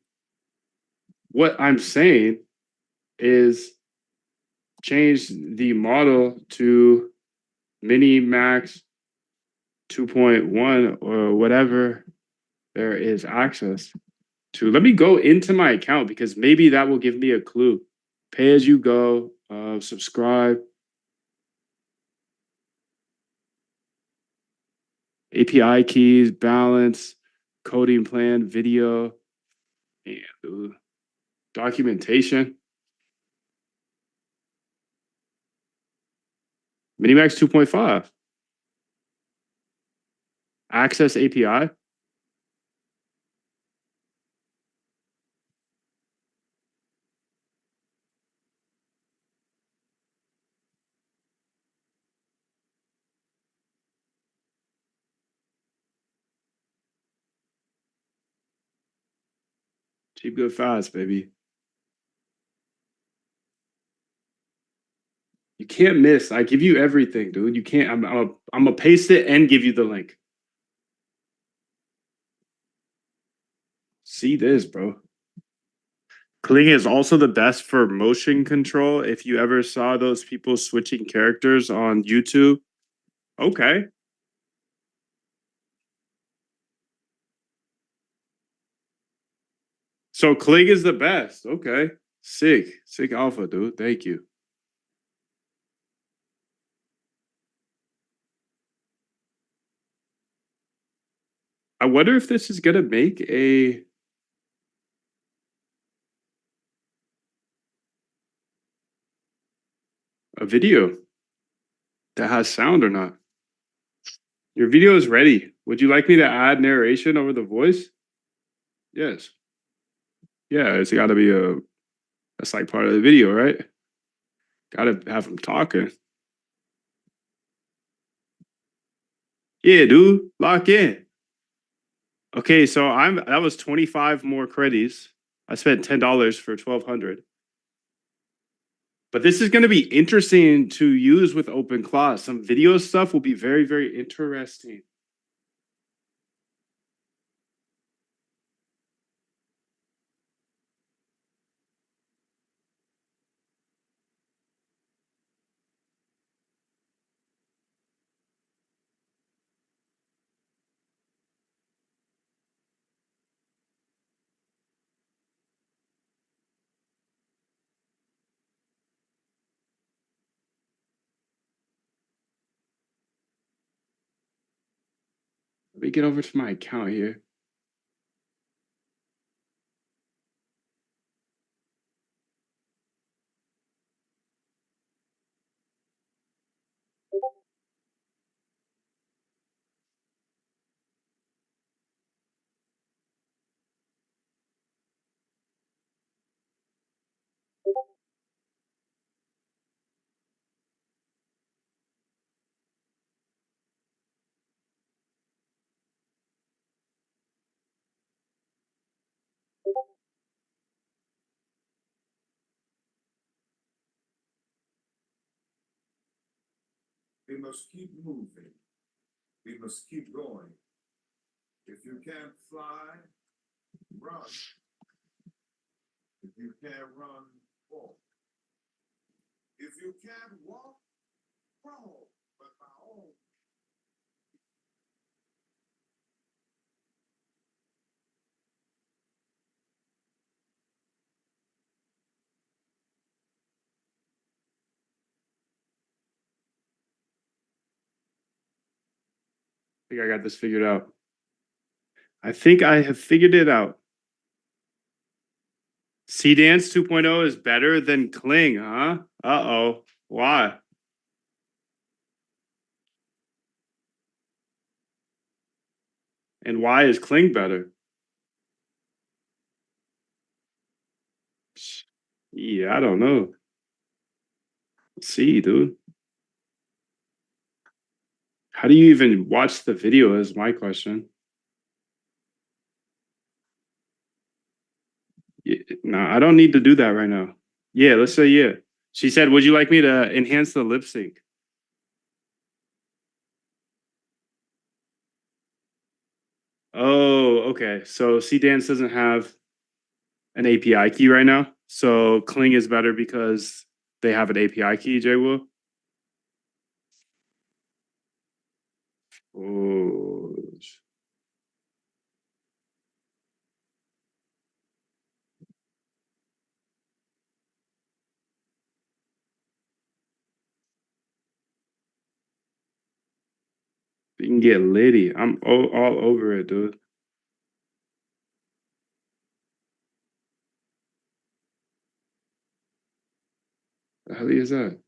what I'm saying is change the model to Mini Max 2.1 or whatever there is access to. Let me go into my account because maybe that will give me a clue. Pay as you go, Subscribe. API keys, balance, coding plan, video, and documentation. Minimax 2.5. Access API. Cheap, good, fast, baby. You can't miss. I give you everything, dude. You can't. I'm gonna paste it and give you the link. See this, bro. Kling is also the best for motion control. If you ever saw those people switching characters on YouTube, okay. So Kling is the best. Okay. Sick. Sick alpha, dude. Thank you. I wonder if this is gonna make a video that has sound or not. Your video is ready. Would you like me to add narration over the voice? Yes. Yeah, it's got to be that's like part of the video, right? Got to have him talking. Yeah, dude, lock in. Okay, so that was 25 more credits. I spent $10 for 1,200. But this is going to be interesting to use with OpenClaw. Some video stuff will be very, very interesting. Let me get over to my account here. We must keep moving. We must keep going. If you can't fly, run. If you can't run, walk. If you can't walk, crawl. But by all I think I got this figured out. I think I have figured it out. C-Dance 2.0 is better than Kling, huh? Uh-oh. Why? And why is Kling better? Yeah, I don't know. Let's see, dude. How do you even watch the video is my question. No, I don't need to do that right now. Yeah, let's say yeah. She said, would you like me to enhance the lip sync? Oh, okay. So C-Dance doesn't have an API key right now. So Kling is better because they have an API key, Jay Will. Oh, You can get litty. I'm all over it, dude. The hell is that?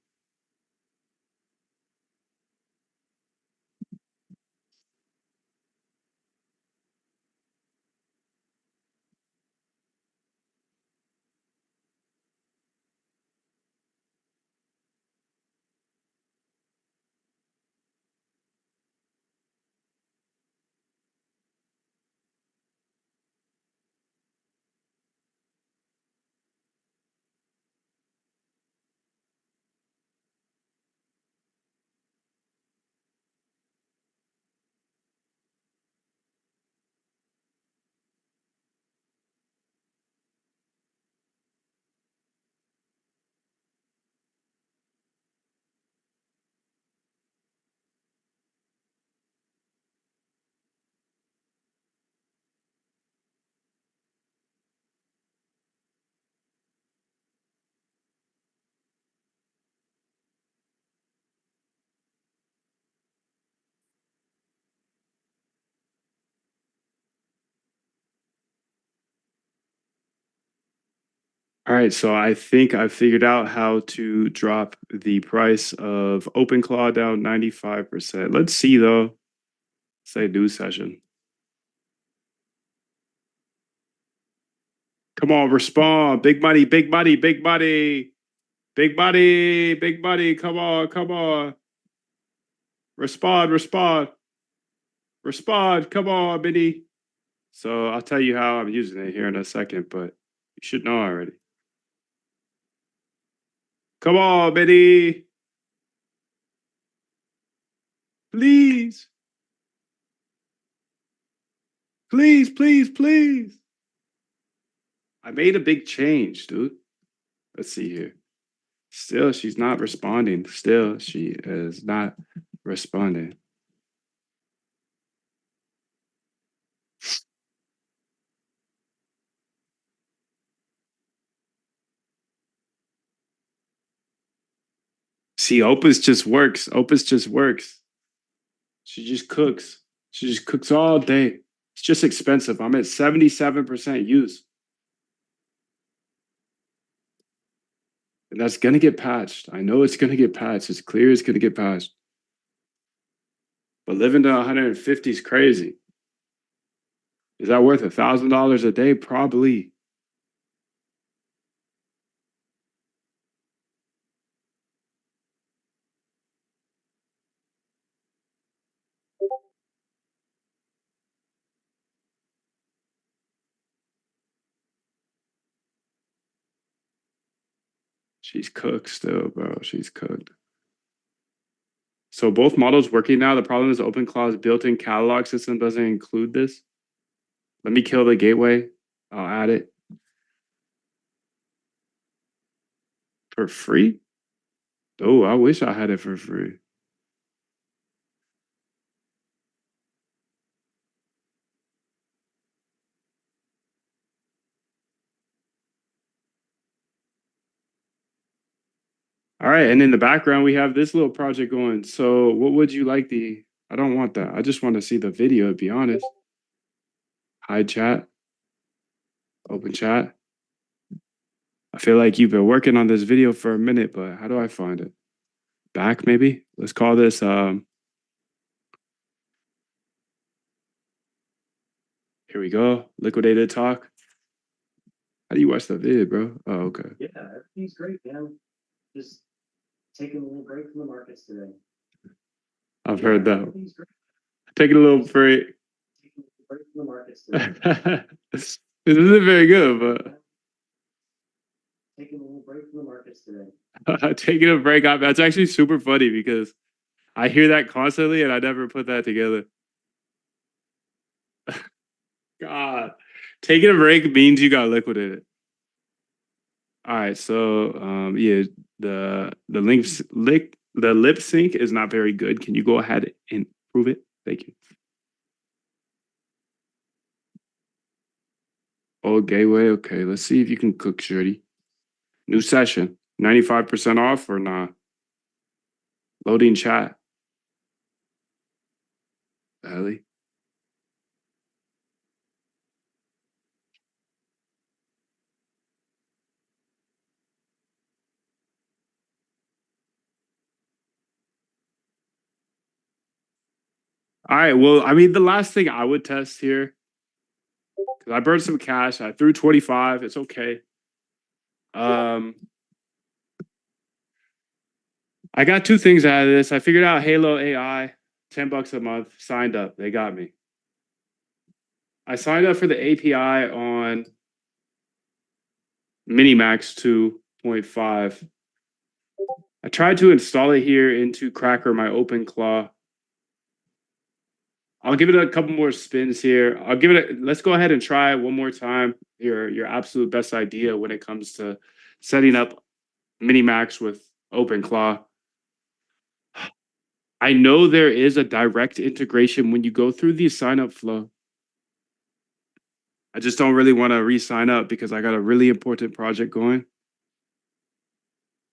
All right, so I think I figured out how to drop the price of OpenClaw down 95%. Let's see though. Say do session. Come on, respond. Big money, big money, big money. Big money, big money. Come on, come on. Respond, respond. Respond. Come on, Biddy. So I'll tell you how I'm using it here in a second, but you should know already. Come on, Biddy. Please. Please, please, please. I made a big change, dude. Let's see here. Still, she's not responding. Still, she is not responding. See, Opus just works. Opus just works. She just cooks. She just cooks all day. It's just expensive. I'm at 77% use. And that's going to get patched. I know it's going to get patched. It's clear it's going to get patched. But living to 150 is crazy. Is that worth $1,000 a day? Probably. She's cooked still, bro. She's cooked. So both models working now. The problem is OpenClaw's built-in catalog system doesn't include this. Let me kill the gateway. I'll add it. For free? Oh, I wish I had it for free. All right, and in the background, we have this little project going. So what would you like I don't want that. I just want to see the video, to be honest. Hide chat. Open chat. I feel like you've been working on this video for a minute, but how do I find it? Back, maybe? Let's call this, here we go. Liquidated talk. How do you watch the video, bro? Oh, okay. Yeah, everything's great, man. Just taking a little break from the markets today. I've heard that. Everything's great. Taking a little break. Taking a little break from the markets today. This isn't very good, but Taking a little break from the markets today. taking a break out. That's actually super funny because I hear that constantly and I never put that together. God, taking a break means you got liquidated. All right, so yeah, the lip sync is not very good. Can you go ahead and prove it? Thank you. Oh, gateway. Okay, let's see if you can cook, shorty. New session. 95% off or not? Loading chat. All right. Well, I mean, the last thing I would test here, because I burned some cash. I threw 25. It's okay. I got two things out of this. I figured out Halo AI, $10 a month, signed up. They got me. I signed up for the API on Minimax 2.5. I tried to install it here into Cracker, my OpenClaw. I'll give it a couple more spins here. Let's go ahead and try it one more time. Your absolute best idea when it comes to setting up Minimax with OpenClaw. I know there is a direct integration when you go through the sign up flow. I just don't really want to re-sign up because I got a really important project going.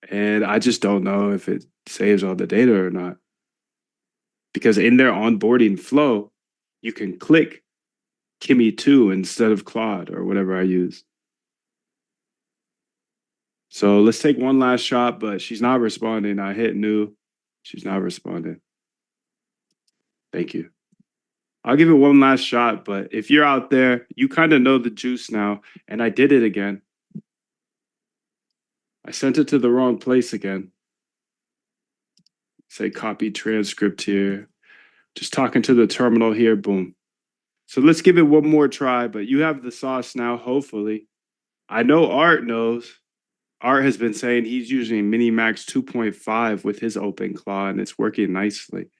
And I just don't know if it saves all the data or not. Because in their onboarding flow, you can click Kimi 2 instead of Claude or whatever I use. So let's take one last shot, but she's not responding. I hit new. She's not responding. Thank you. I'll give it one last shot, but if you're out there, you kind of know the juice now. And I did it again. I sent it to the wrong place again. Say copy transcript here. Just talking to the terminal here. Boom. So let's give it one more try, but you have the sauce now, hopefully. I know Art knows. Art has been saying he's using Minimax 2.5 with his OpenClaw, and it's working nicely.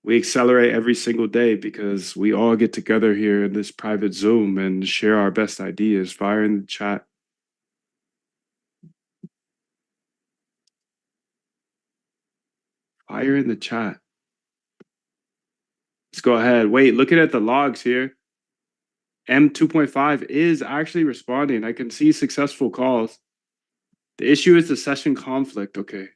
We accelerate every single day because we all get together here in this private Zoom and share our best ideas. Fire in the chat. Fire in the chat. Let's go ahead. Wait, looking at the logs here. M2.5 is actually responding. I can see successful calls. The issue is the session conflict. Okay.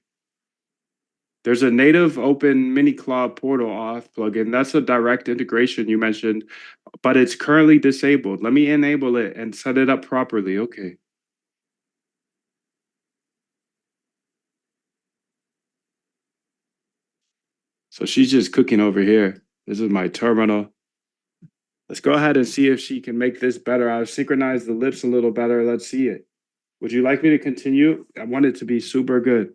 There's a native open MiniClaw portal auth plugin. That's a direct integration you mentioned, but it's currently disabled. Let me enable it and set it up properly. Okay. So she's just cooking over here. This is my terminal. Let's go ahead and see if she can make this better. I've synchronized the lips a little better. Let's see it. Would you like me to continue? I want it to be super good.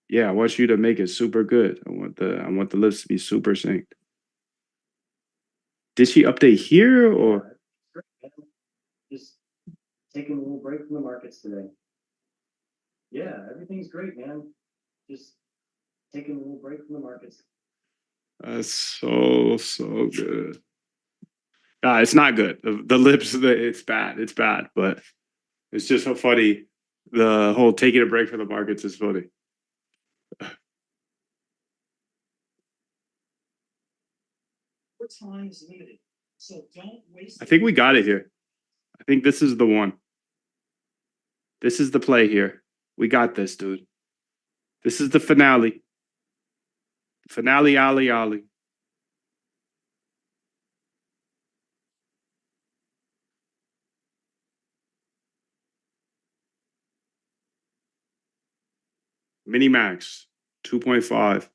Yeah, I want you to make it super good. I want the lips to be super synced. Did she update here or? Just taking a little break from the markets today. Yeah, everything's great, man. Just taking a little break from the markets. That's so good. It's not good. The lips, it's bad. It's bad, but it's just so funny. The whole taking a break from the markets is funny. Your time is limited, so don't waste. I think we got it here. I think this is the one. This is the play here. We got this, dude. This is the finale. Finale, Ali. Minimax 2.5.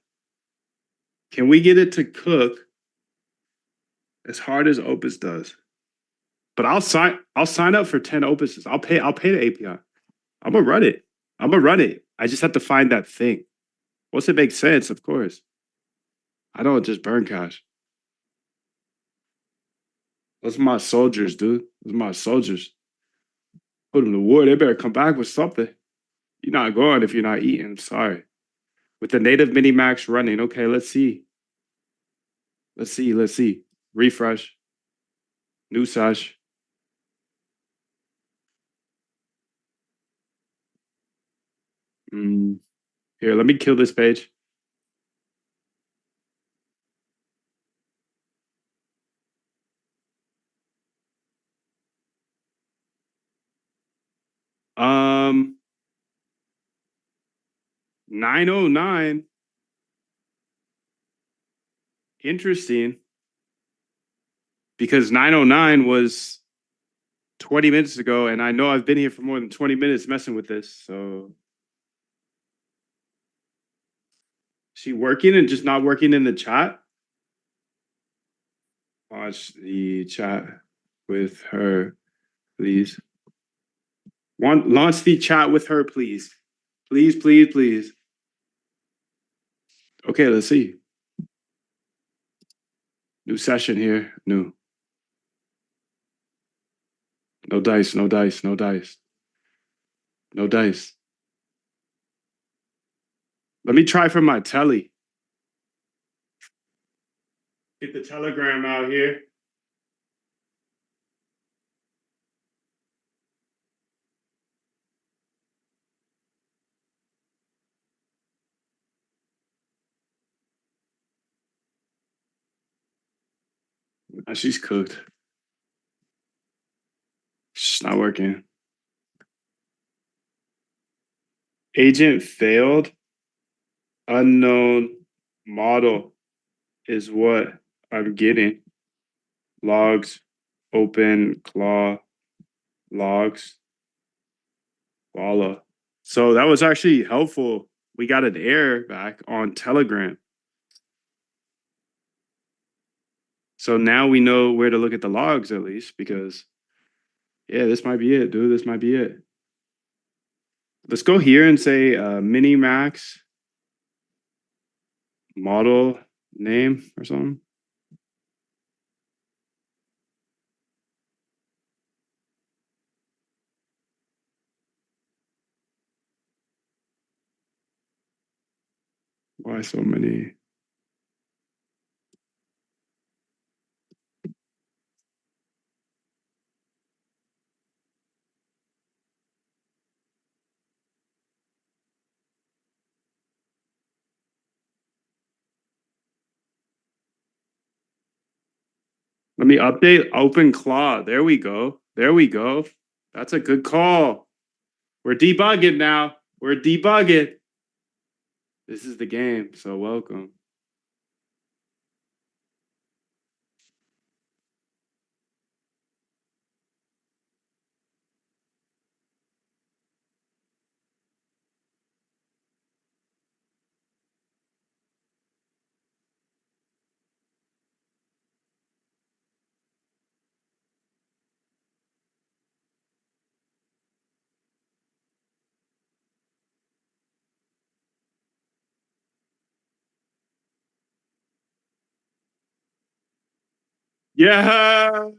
Can we get it to cook as hard as Opus does? But I'll sign up for 10 Opuses. I'll pay the API. I'm gonna run it. I just have to find that thing. Once it makes sense, of course. I don't just burn cash. Those are my soldiers, dude. Those are my soldiers. Put them to war. They better come back with something. You're not going if you're not eating. Sorry. With the native Minimax running. Okay, let's see. Let's see. Refresh. New sesh. Here, let me kill this page. Um, 909. Interesting. Because 909 was 20 minutes ago, and I know I've been here for more than 20 minutes messing with this, so She working and just not working in the chat? Watch the chat with her, please. Launch the chat with her, please. Please, please, please. Okay, let's see. New session here. New. No dice, no dice, no dice. No dice. Let me try for my telly. Get the telegram out here. She's cooked. She's not working. Agent failed. Unknown model is what I'm getting. Logs, open, claw, logs, voila. So that was actually helpful. We got an error back on Telegram. So now we know where to look at the logs at least, because yeah, this might be it, dude. This might be it. Let's go here and say Minimax model name or something. Why so many? Let me update open claw. There we go. There we go. That's a good call. We're debugging now. We're debugging. This is the game. So welcome. Yes.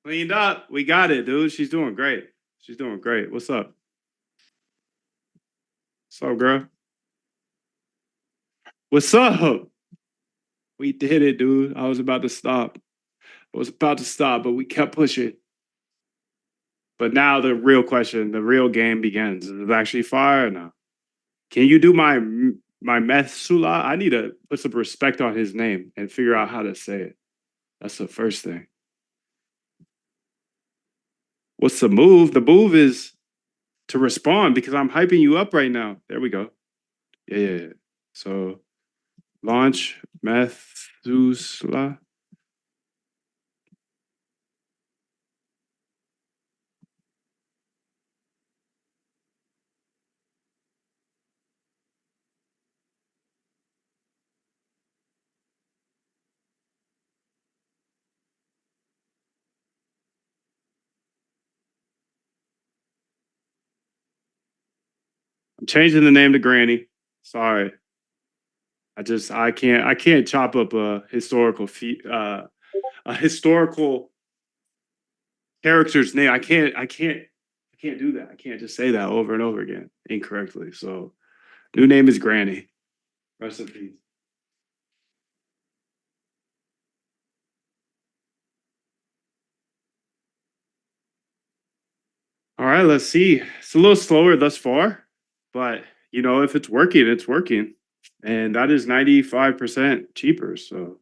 Cleaned up. We got it, dude. She's doing great. She's doing great. What's up? What's up, girl? What's up? We did it, dude. I was about to stop. I was about to stop, but we kept pushing. But now the real question, the real game begins. Is it actually fire now? Can you do my Methsula? I need to put some respect on his name and figure out how to say it. That's the first thing. What's the move? The move is to respond because I'm hyping you up right now. There we go. Yeah. So launch Methuselah. I'm changing the name to Granny. Sorry. I can't chop up a historical character's name. I can't do that. I can't just say that over and over again incorrectly. So new name is Granny. Rest in peace. All right, let's see. It's a little slower thus far, but you know, if it's working, it's working. And that is 95% cheaper. So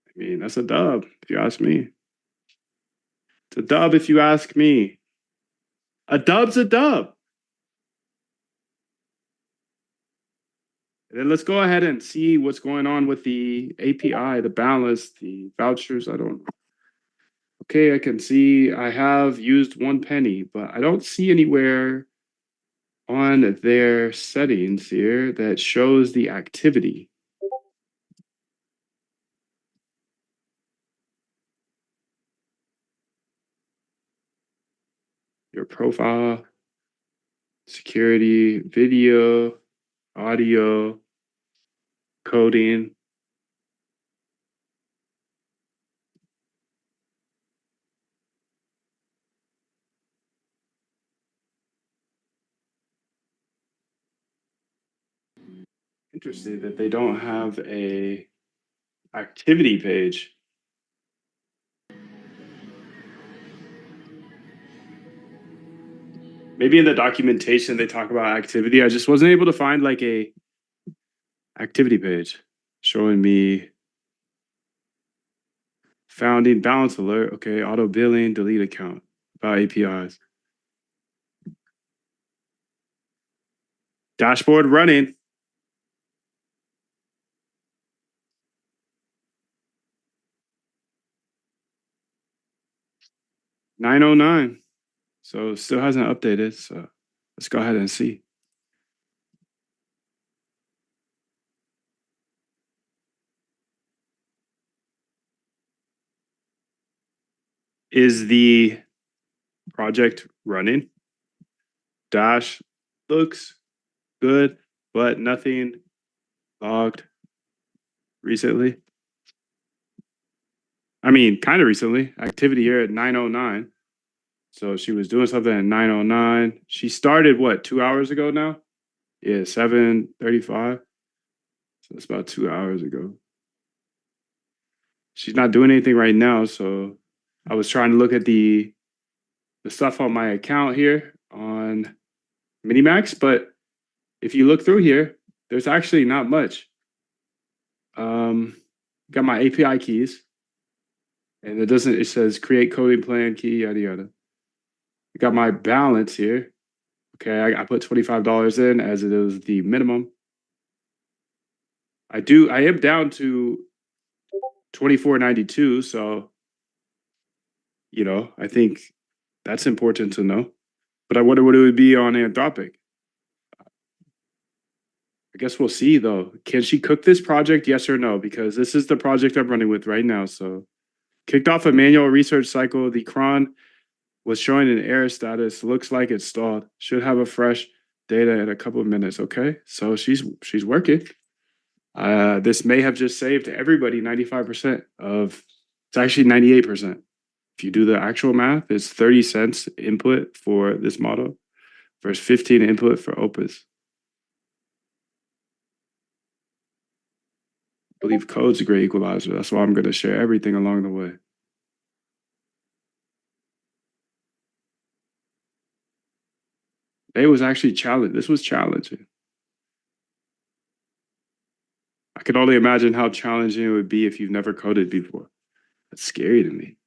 I mean, that's a dub, if you ask me. It's a dub if you ask me. A dub's a dub. And then let's go ahead and see what's going on with the API, the balance, the vouchers. I don't know. Okay, I can see I have used 1 penny, but I don't see anywhere on their settings here that shows the activity. Your profile, security, video, audio, coding. Interesting that they don't have a activity page. Maybe in the documentation they talk about activity. I just wasn't able to find like a activity page showing me founding balance alert. Okay, auto billing, delete account, about APIs. Dashboard running. $9.09. So still hasn't updated. So let's go ahead and see. Is the project running? Dash looks good, but nothing logged recently. I mean, kind of recently. Activity here at 9:09. So she was doing something at 9:09. She started what, 2 hours ago now? Yeah, 7:35. So it's about 2 hours ago. She's not doing anything right now. So I was trying to look at the stuff on my account here on Minimax, but if you look through here, there's actually not much. Got my API keys, and it says create coding plan key, yada yada. Got my balance here. Okay, I put $25 in as it is the minimum. I am down to $24.92, so I think that's important to know. But I wonder what it would be on Anthropic. I guess we'll see though. Can she cook this project? Yes or no? Because this is the project I'm running with right now. So kicked off a manual research cycle. The cron was showing an error status. Looks like it's stalled. Should have a fresh data in a couple of minutes. Okay. So she's working. This may have just saved everybody 95% of it's actually 98%. If you do the actual math, it's 30 cents input for this model versus 15 input for Opus. I believe code's a great equalizer. That's why I'm going to share everything along the way. It was actually challenging. This was challenging. I can only imagine how challenging it would be if you've never coded before. That's scary to me.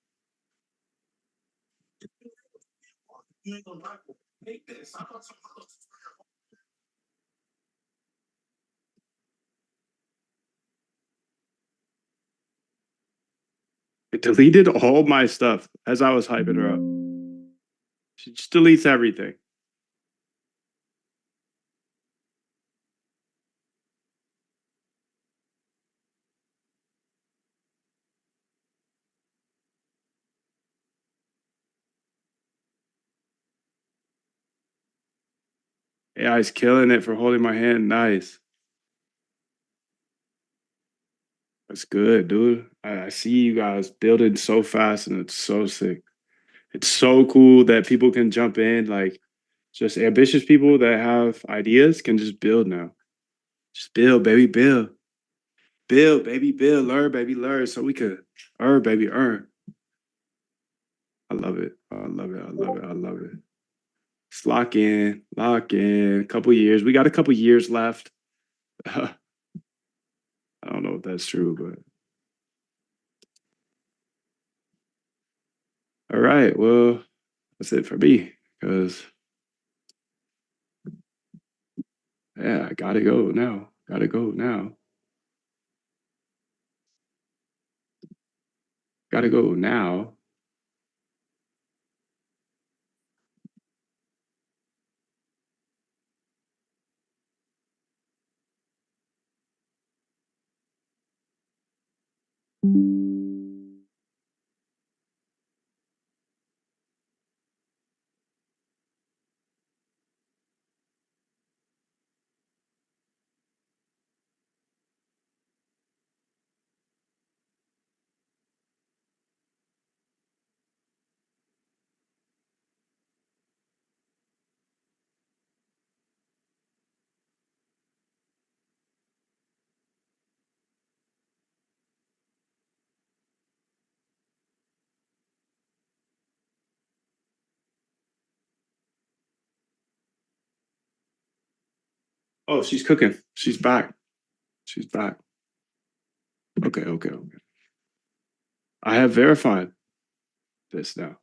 It deleted all my stuff as I was hyping her up. She just deletes everything. AI's killing it for holding my hand. Nice. That's good, dude. I see you guys building so fast and it's so sick. It's so cool that people can jump in, like just ambitious people that have ideas can just build now. Just build, baby, build. Build, baby, build. Learn, baby, learn. So we could earn, baby, earn. I love it. I love it. I love it. I love it. Just lock in, lock in. A couple years. We got a couple years left. I don't know if that's true, but all right. Well, that's it for me. Because yeah, I gotta go now. Gotta go now. Gotta go now. Oh, she's cooking. She's back. She's back. Okay. I have verified this now.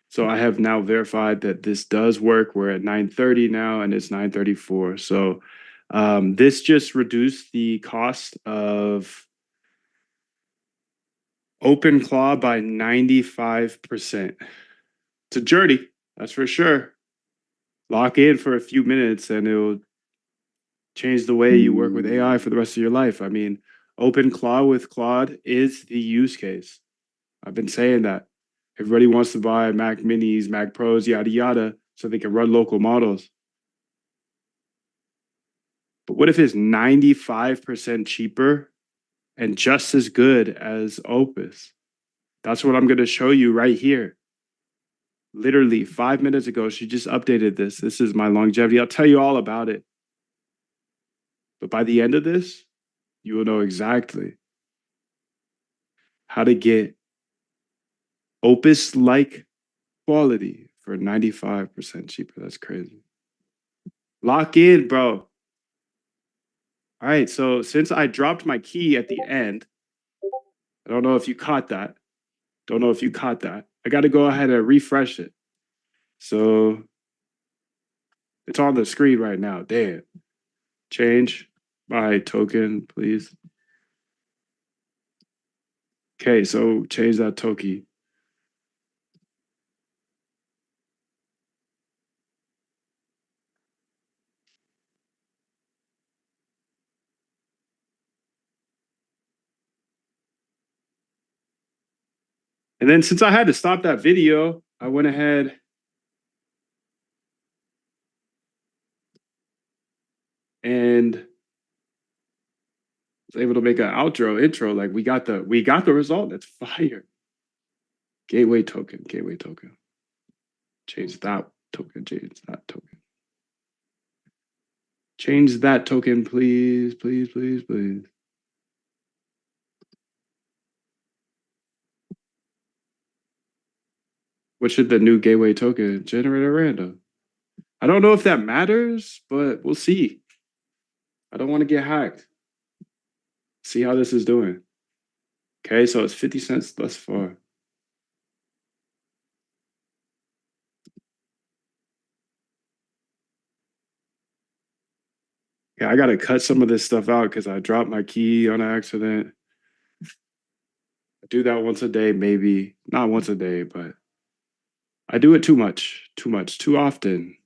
So I have now verified that this does work. We're at 9:30 now, and it's 9:34. So this just reduced the cost of OpenClaw by 95%. It's a journey, that's for sure. Lock in for a few minutes, and it'll change the way you work with AI for the rest of your life. I mean, OpenClaw with Claude is the use case. I've been saying that. Everybody wants to buy Mac Minis, Mac Pros, yada yada, so they can run local models. But what if it's 95% cheaper and just as good as Opus? That's what I'm going to show you right here. Literally 5 minutes ago, she just updated this. This is my longevity. I'll tell you all about it. But by the end of this, you will know exactly how to get Opus like quality for 95% cheaper. That's crazy. Lock in, bro. All right. So since I dropped my key at the end, I don't know if you caught that. Don't know if you caught that. I got to go ahead and refresh it. So it's on the screen right now. Damn. Change my token, please. Okay, so change that token. And then since I had to stop that video, I went ahead and was able to make an outro intro. Like we got the result. That's fire. Gateway token. Change that token. Change that token, please. What should the new gateway token generate at random? I don't know if that matters, but we'll see. I don't want to get hacked. See how this is doing. Okay, so it's 50 cents thus far. Yeah, I gotta cut some of this stuff out because I dropped my key on accident. I do that once a day, maybe not once a day, but I do it too much, too often.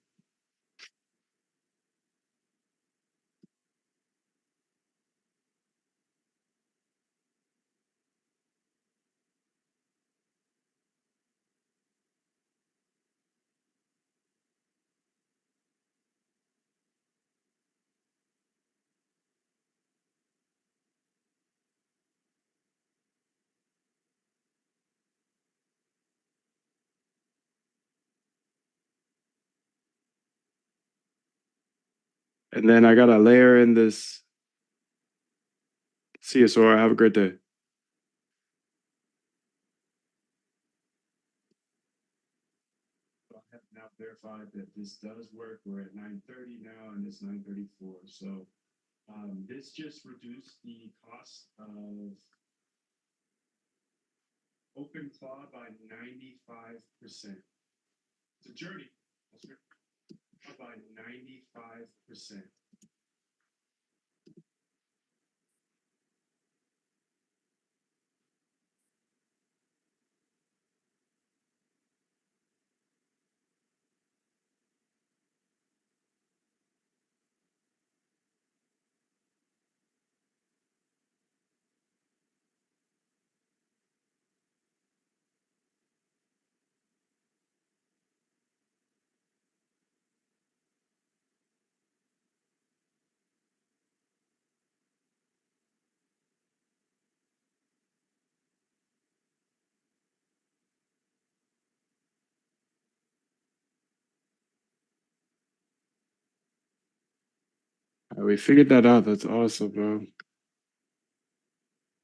And then I gotta layer in this. See you, Sora. Have a great day. I have now verified that this does work. We're at 9:30 now, and it's 9:34. So this just reduced the cost of OpenClaw by 95%. It's a journey. By 95%. We figured that out. That's awesome, bro.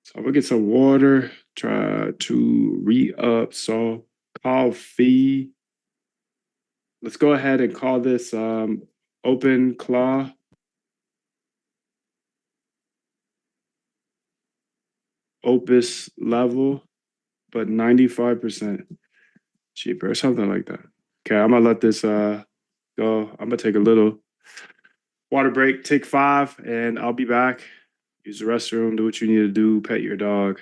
So I'm gonna get some water. Try to re-up. So coffee. Let's go ahead and call this open claw. Opus level, but 95% cheaper or something like that. Okay, I'm gonna let this go. I'm gonna take a little water break, take 5, and I'll be back. Use the restroom, do what you need to do, pet your dog.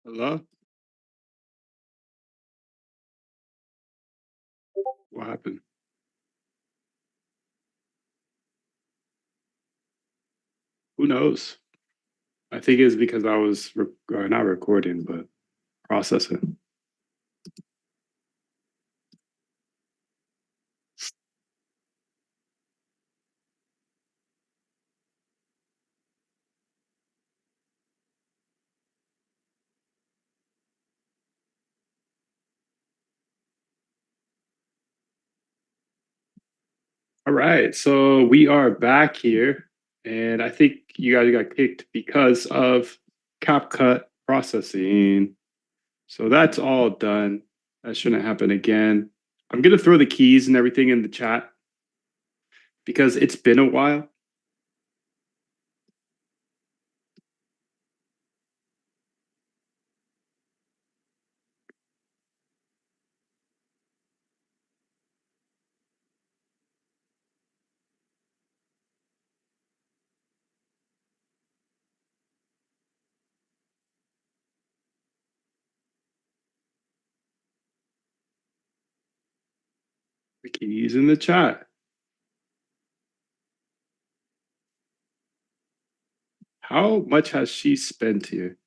Hello? What happened? Who knows? I think it's because I was not recording, but processing. All right, so we are back here, and I think you guys got kicked because of CapCut processing. So that's all done. That shouldn't happen again. I'm gonna throw the keys and everything in the chat because it's been a while. The keys in the chat. How much has she spent here?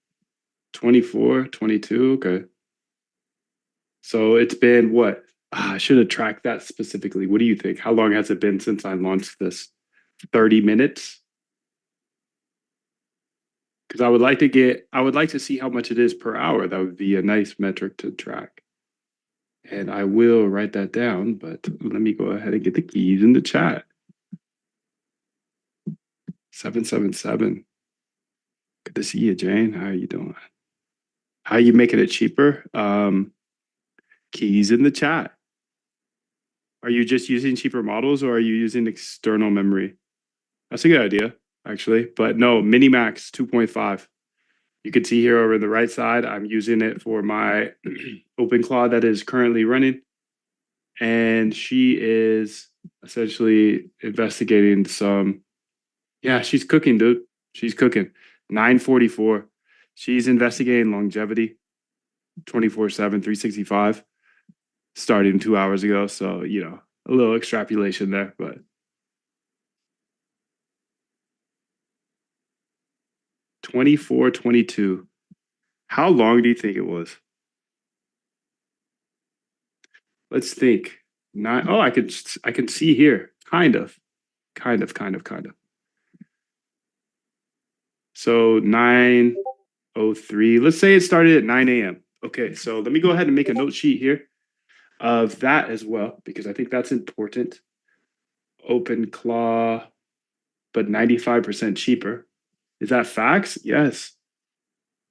24, 22. Okay. So it's been what? I should have tracked that specifically. What do you think? How long has it been since I launched this? 30 minutes? Because I would like to see how much it is per hour. That would be a nice metric to track. And I will write that down, but let me go ahead and get the keys in the chat. 777. Good to see you, Jane. How are you doing? How are you making it cheaper? Keys in the chat. Are you just using cheaper models or are you using external memory? That's a good idea, actually. But no, Minimax 2.5. You can see here over the right side, I'm using it for my OpenClaw that is currently running. And she is essentially investigating some. Yeah, she's cooking, dude. She's cooking. 944. She's investigating longevity 24/7, 365, starting 2 hours ago. So, a little extrapolation there, but 24/22. How long do you think it was? Let's think. Nine. Oh, I can see here. Kind of. So 9:03. Let's say it started at 9 a.m. Okay, so let me go ahead and make a note sheet here of that as well, because I think that's important. OpenClaw, but 95% cheaper. Is that facts? Yes.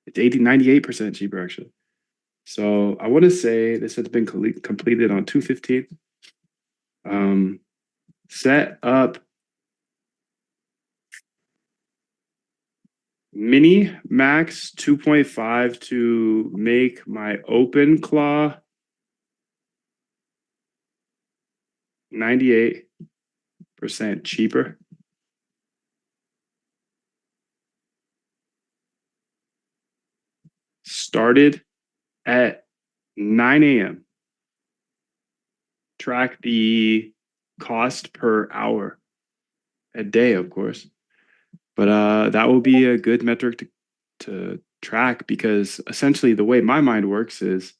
It's 98% cheaper, actually. So I want to say this has been completed on 2/15. Set up Mini Max 2.5 to make my OpenClaw 98% cheaper. Started at 9 a.m. Track the cost per hour a day, of course. But that will be a good metric to track because essentially the way my mind works is,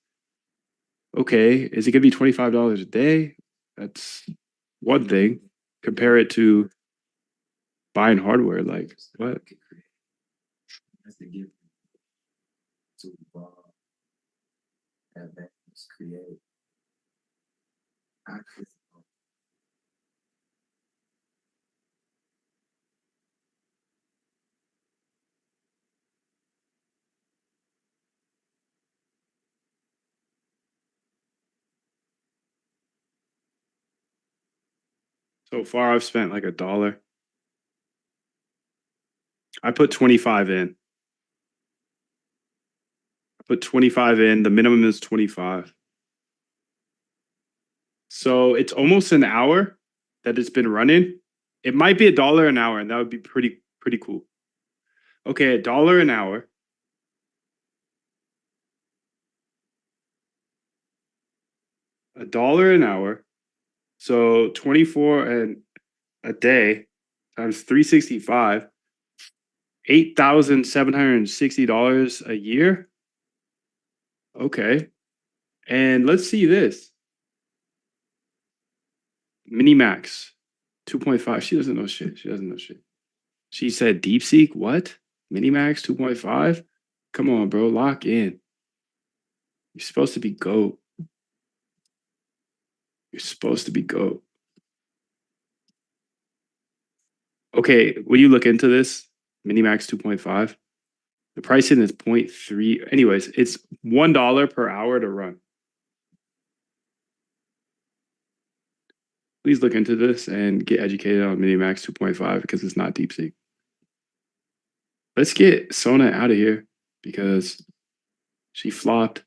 okay, is it going to be $25 a day? That's one thing. Compare it to buying hardware. Like, what? That's the gift to advance, create. I create. So far, I've spent like $1. I put 25 in. I put 25 in. The minimum is 25. So it's almost an hour that it's been running. It might be $1 an hour, and that would be pretty cool. Okay, $1 an hour. $1 an hour. So 24 and a day times 365, $8,760 a year. Okay. And let's see this. Minimax 2.5. She doesn't know shit. She doesn't know shit. She said DeepSeek. What? Minimax 2.5? Come on, bro. Lock in. You're supposed to be GOAT. You're supposed to be GOAT. Okay, will you look into this? Minimax 2.5. The pricing is 0.3. Anyways, it's $1 per hour to run. Please look into this and get educated on Minimax 2.5 because it's not DeepSeek. Let's get Sona out of here because she flopped.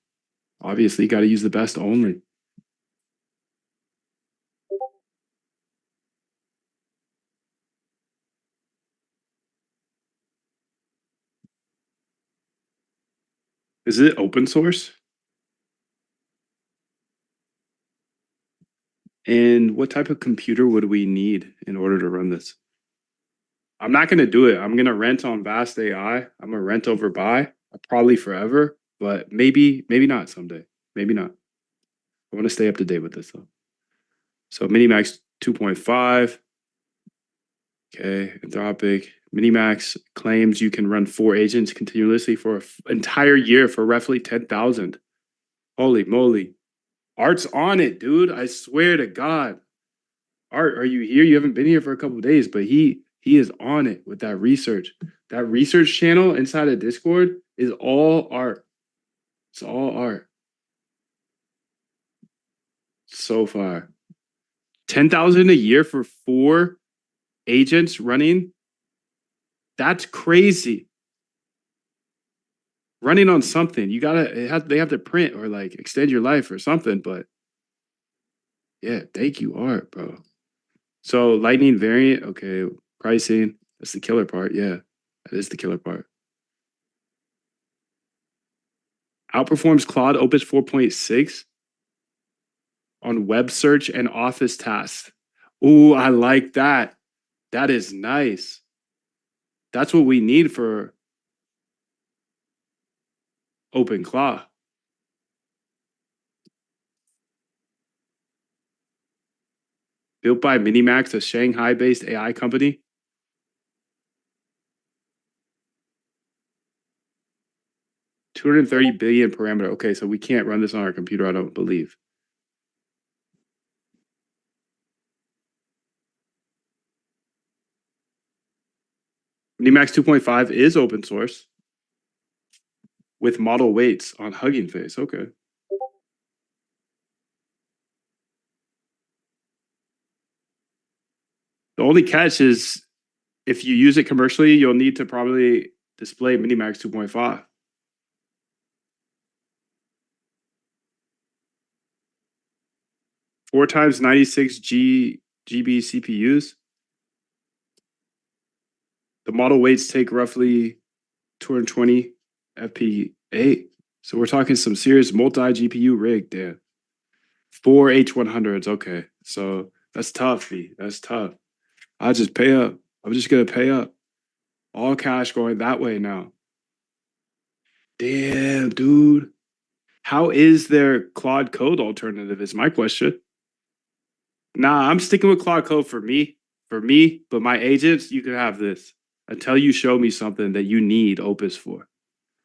Obviously, got to use the best only. Is it open source? And what type of computer would we need in order to run this? I'm not going to do it. I'm going to rent on Vast AI. I'm going to rent over buy, probably forever, but maybe not someday. Maybe not. I want to stay up to date with this though. So Minimax 2.5. Okay, Anthropic. Minimax claims you can run 4 agents continuously for an entire year for roughly 10,000. Holy moly. Art's on it, dude. I swear to God. Art, are you here? You haven't been here for a couple of days, but he is on it with that research. That research channel inside of Discord is all art. It's all art. So far. 10,000 a year for 4 agents running. That's crazy. Running on something. You gotta they have to print or like extend your life or something, but yeah, thank you, Art, bro. So Lightning variant, okay, pricing. That's the killer part. Yeah, that is the killer part. Outperforms Claude Opus 4.6 on web search and office tasks. Ooh, I like that. That is nice. That's what we need for OpenClaw. Built by Minimax, a Shanghai-based AI company. $230 billion parameter. Okay, so we can't run this on our computer, I don't believe. Minimax 2.5 is open source with model weights on Hugging Face. Okay. The only catch is if you use it commercially, you'll need to probably display Minimax 2.5. Four times 96 GB CPUs. The model weights take roughly 220 FP8. So we're talking some serious multi-GPU rig there. 4 H100s. Okay. So that's tough, B. That's tough. I'll just pay up. I'm just going to pay up. All cash going that way now. Damn, dude. How is there Claude Code alternative is my question. Nah, I'm sticking with Claude Code for me. For me, but my agents, you can have this until you show me something that you need Opus for.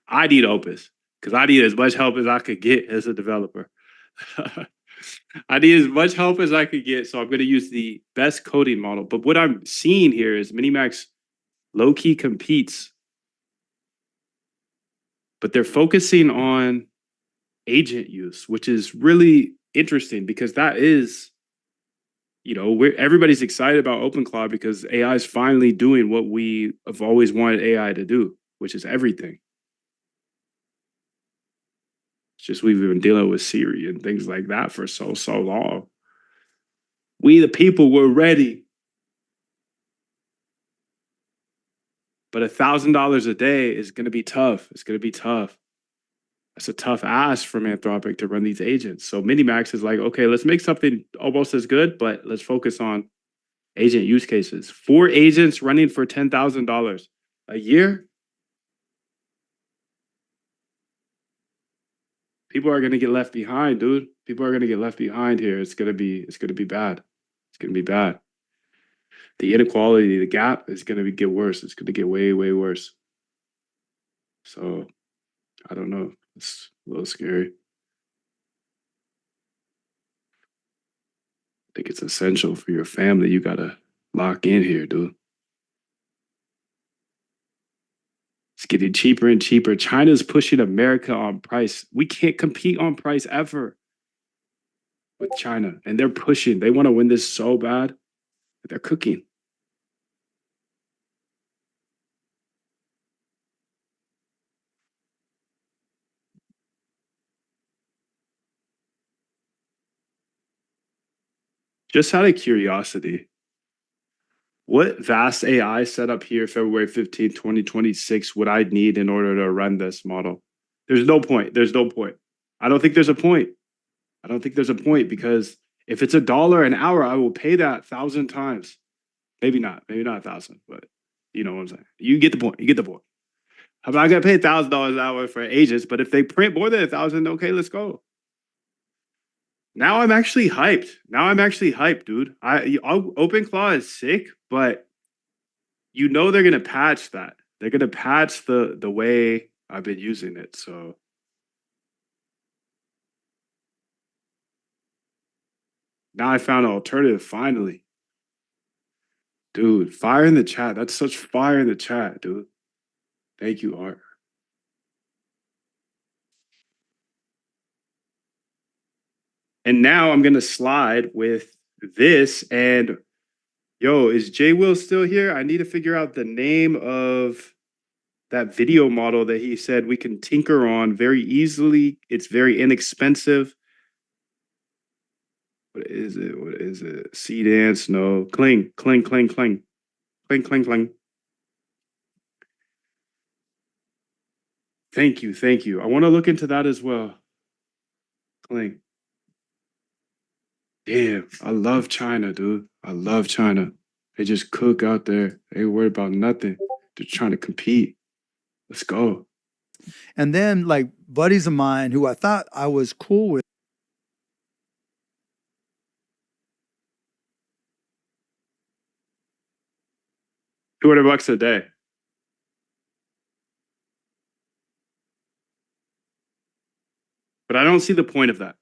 I need Opus because I need as much help as I could get as a developer. I need as much help as I could get, so I'm going to use the best coding model. But what I'm seeing here is Minimax low-key competes, but they're focusing on agent use, which is really interesting because that is, you know, everybody's excited about OpenClaw because AI is finally doing what we have always wanted AI to do, which is everything. It's just we've been dealing with Siri and things like that for so long. We, the people, were ready. But $1,000 a day is going to be tough. It's going to be tough. That's a tough ask from Anthropic to run these agents. So Minimax is like, okay, let's make something almost as good, but let's focus on agent use cases. 4 agents running for $10,000 a year. People are gonna get left behind, dude. People are gonna get left behind here. It's gonna be bad. It's gonna be bad. The inequality, the gap is gonna get worse. It's gonna get way, way worse. So I don't know. It's a little scary. I think it's essential for your family. You gotta lock in here, dude. It's getting cheaper and cheaper. China's pushing America on price. We can't compete on price ever with China. And they're pushing. They want to win this so bad. They're cooking. Just out of curiosity, what vast AI setup here, February 15th, 2026, would I need in order to run this model? There's no point. There's no point. I don't think there's a point. I don't think there's a point because if it's $1 an hour, I will pay that 1,000 times. Maybe not 1,000, but you know what I'm saying. You get the point. You get the point. I'm not gonna pay $1,000 an hour for agents, but if they print more than 1,000, okay, let's go. Now I'm actually hyped. Dude. OpenClaw is sick, but you know they're gonna patch that. They're gonna patch the way I've been using it. So now I found an alternative finally. Dude, fire in the chat. That's such fire in the chat, dude. Thank you, Art. And now I'm gonna slide with this. And yo, is Jay Will still here? I need to figure out the name of that video model that he said we can tinker on very easily. It's very inexpensive. What is it? What is it? C dance? No. Cling. Cling, cling, cling. Cling, cling, cling. Thank you. Thank you. I want to look into that as well. Cling. Damn, I love China, dude. I love China. They just cook out there. They ain't worried about nothing. They're trying to compete. Let's go. And then like buddies of mine who I thought I was cool with. $200 a day. But I don't see the point of that.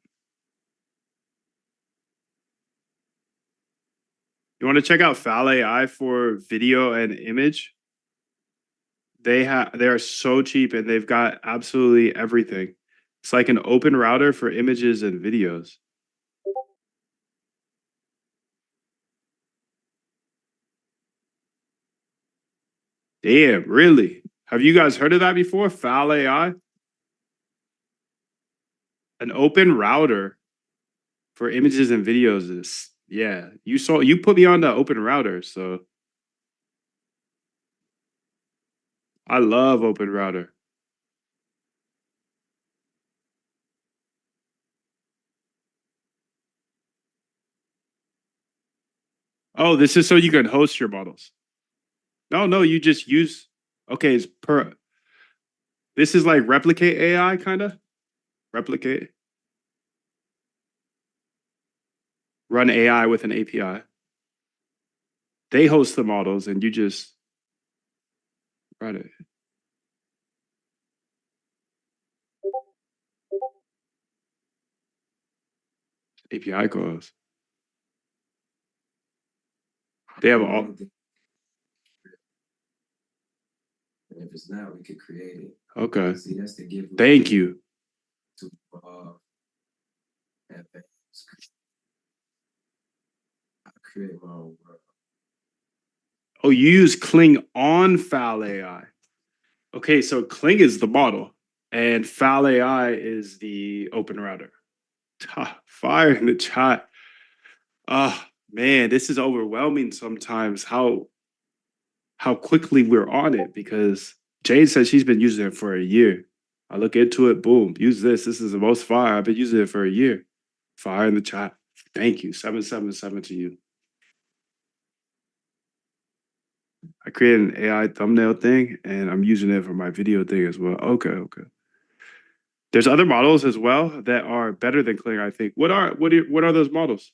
You want to check out Fal AI for video and image? They are so cheap and they've got absolutely everything. It's like an open router for images and videos. Damn, really? Have you guys heard of that before? Fal AI? An open router for images and videos is, yeah. You put me on the open router, so I love open router. Oh, this is so you can host your models. No, you just use, okay, it's per, this is like replicate AI kind of? Replicate. Run AI with an API. They host the models and you just run it. API calls. They have all. And if it's not, we could create it. Okay. See, that's the gift. Thank you. To I create my own world. Oh, you use Kling on Fal AI. Okay, so Kling is the model and Fal AI is the open router. Fire in the chat. Oh man, this is overwhelming sometimes how quickly we're on it because Jade says she's been using it for a year. I look into it, boom, use this. This is the most fire. I've been using it for a year. Fire in the chat. Thank you. 777 to you. I created an AI thumbnail thing and I'm using it for my video thing as well. Okay. There's other models as well that are better than Kling, I think. What are those models?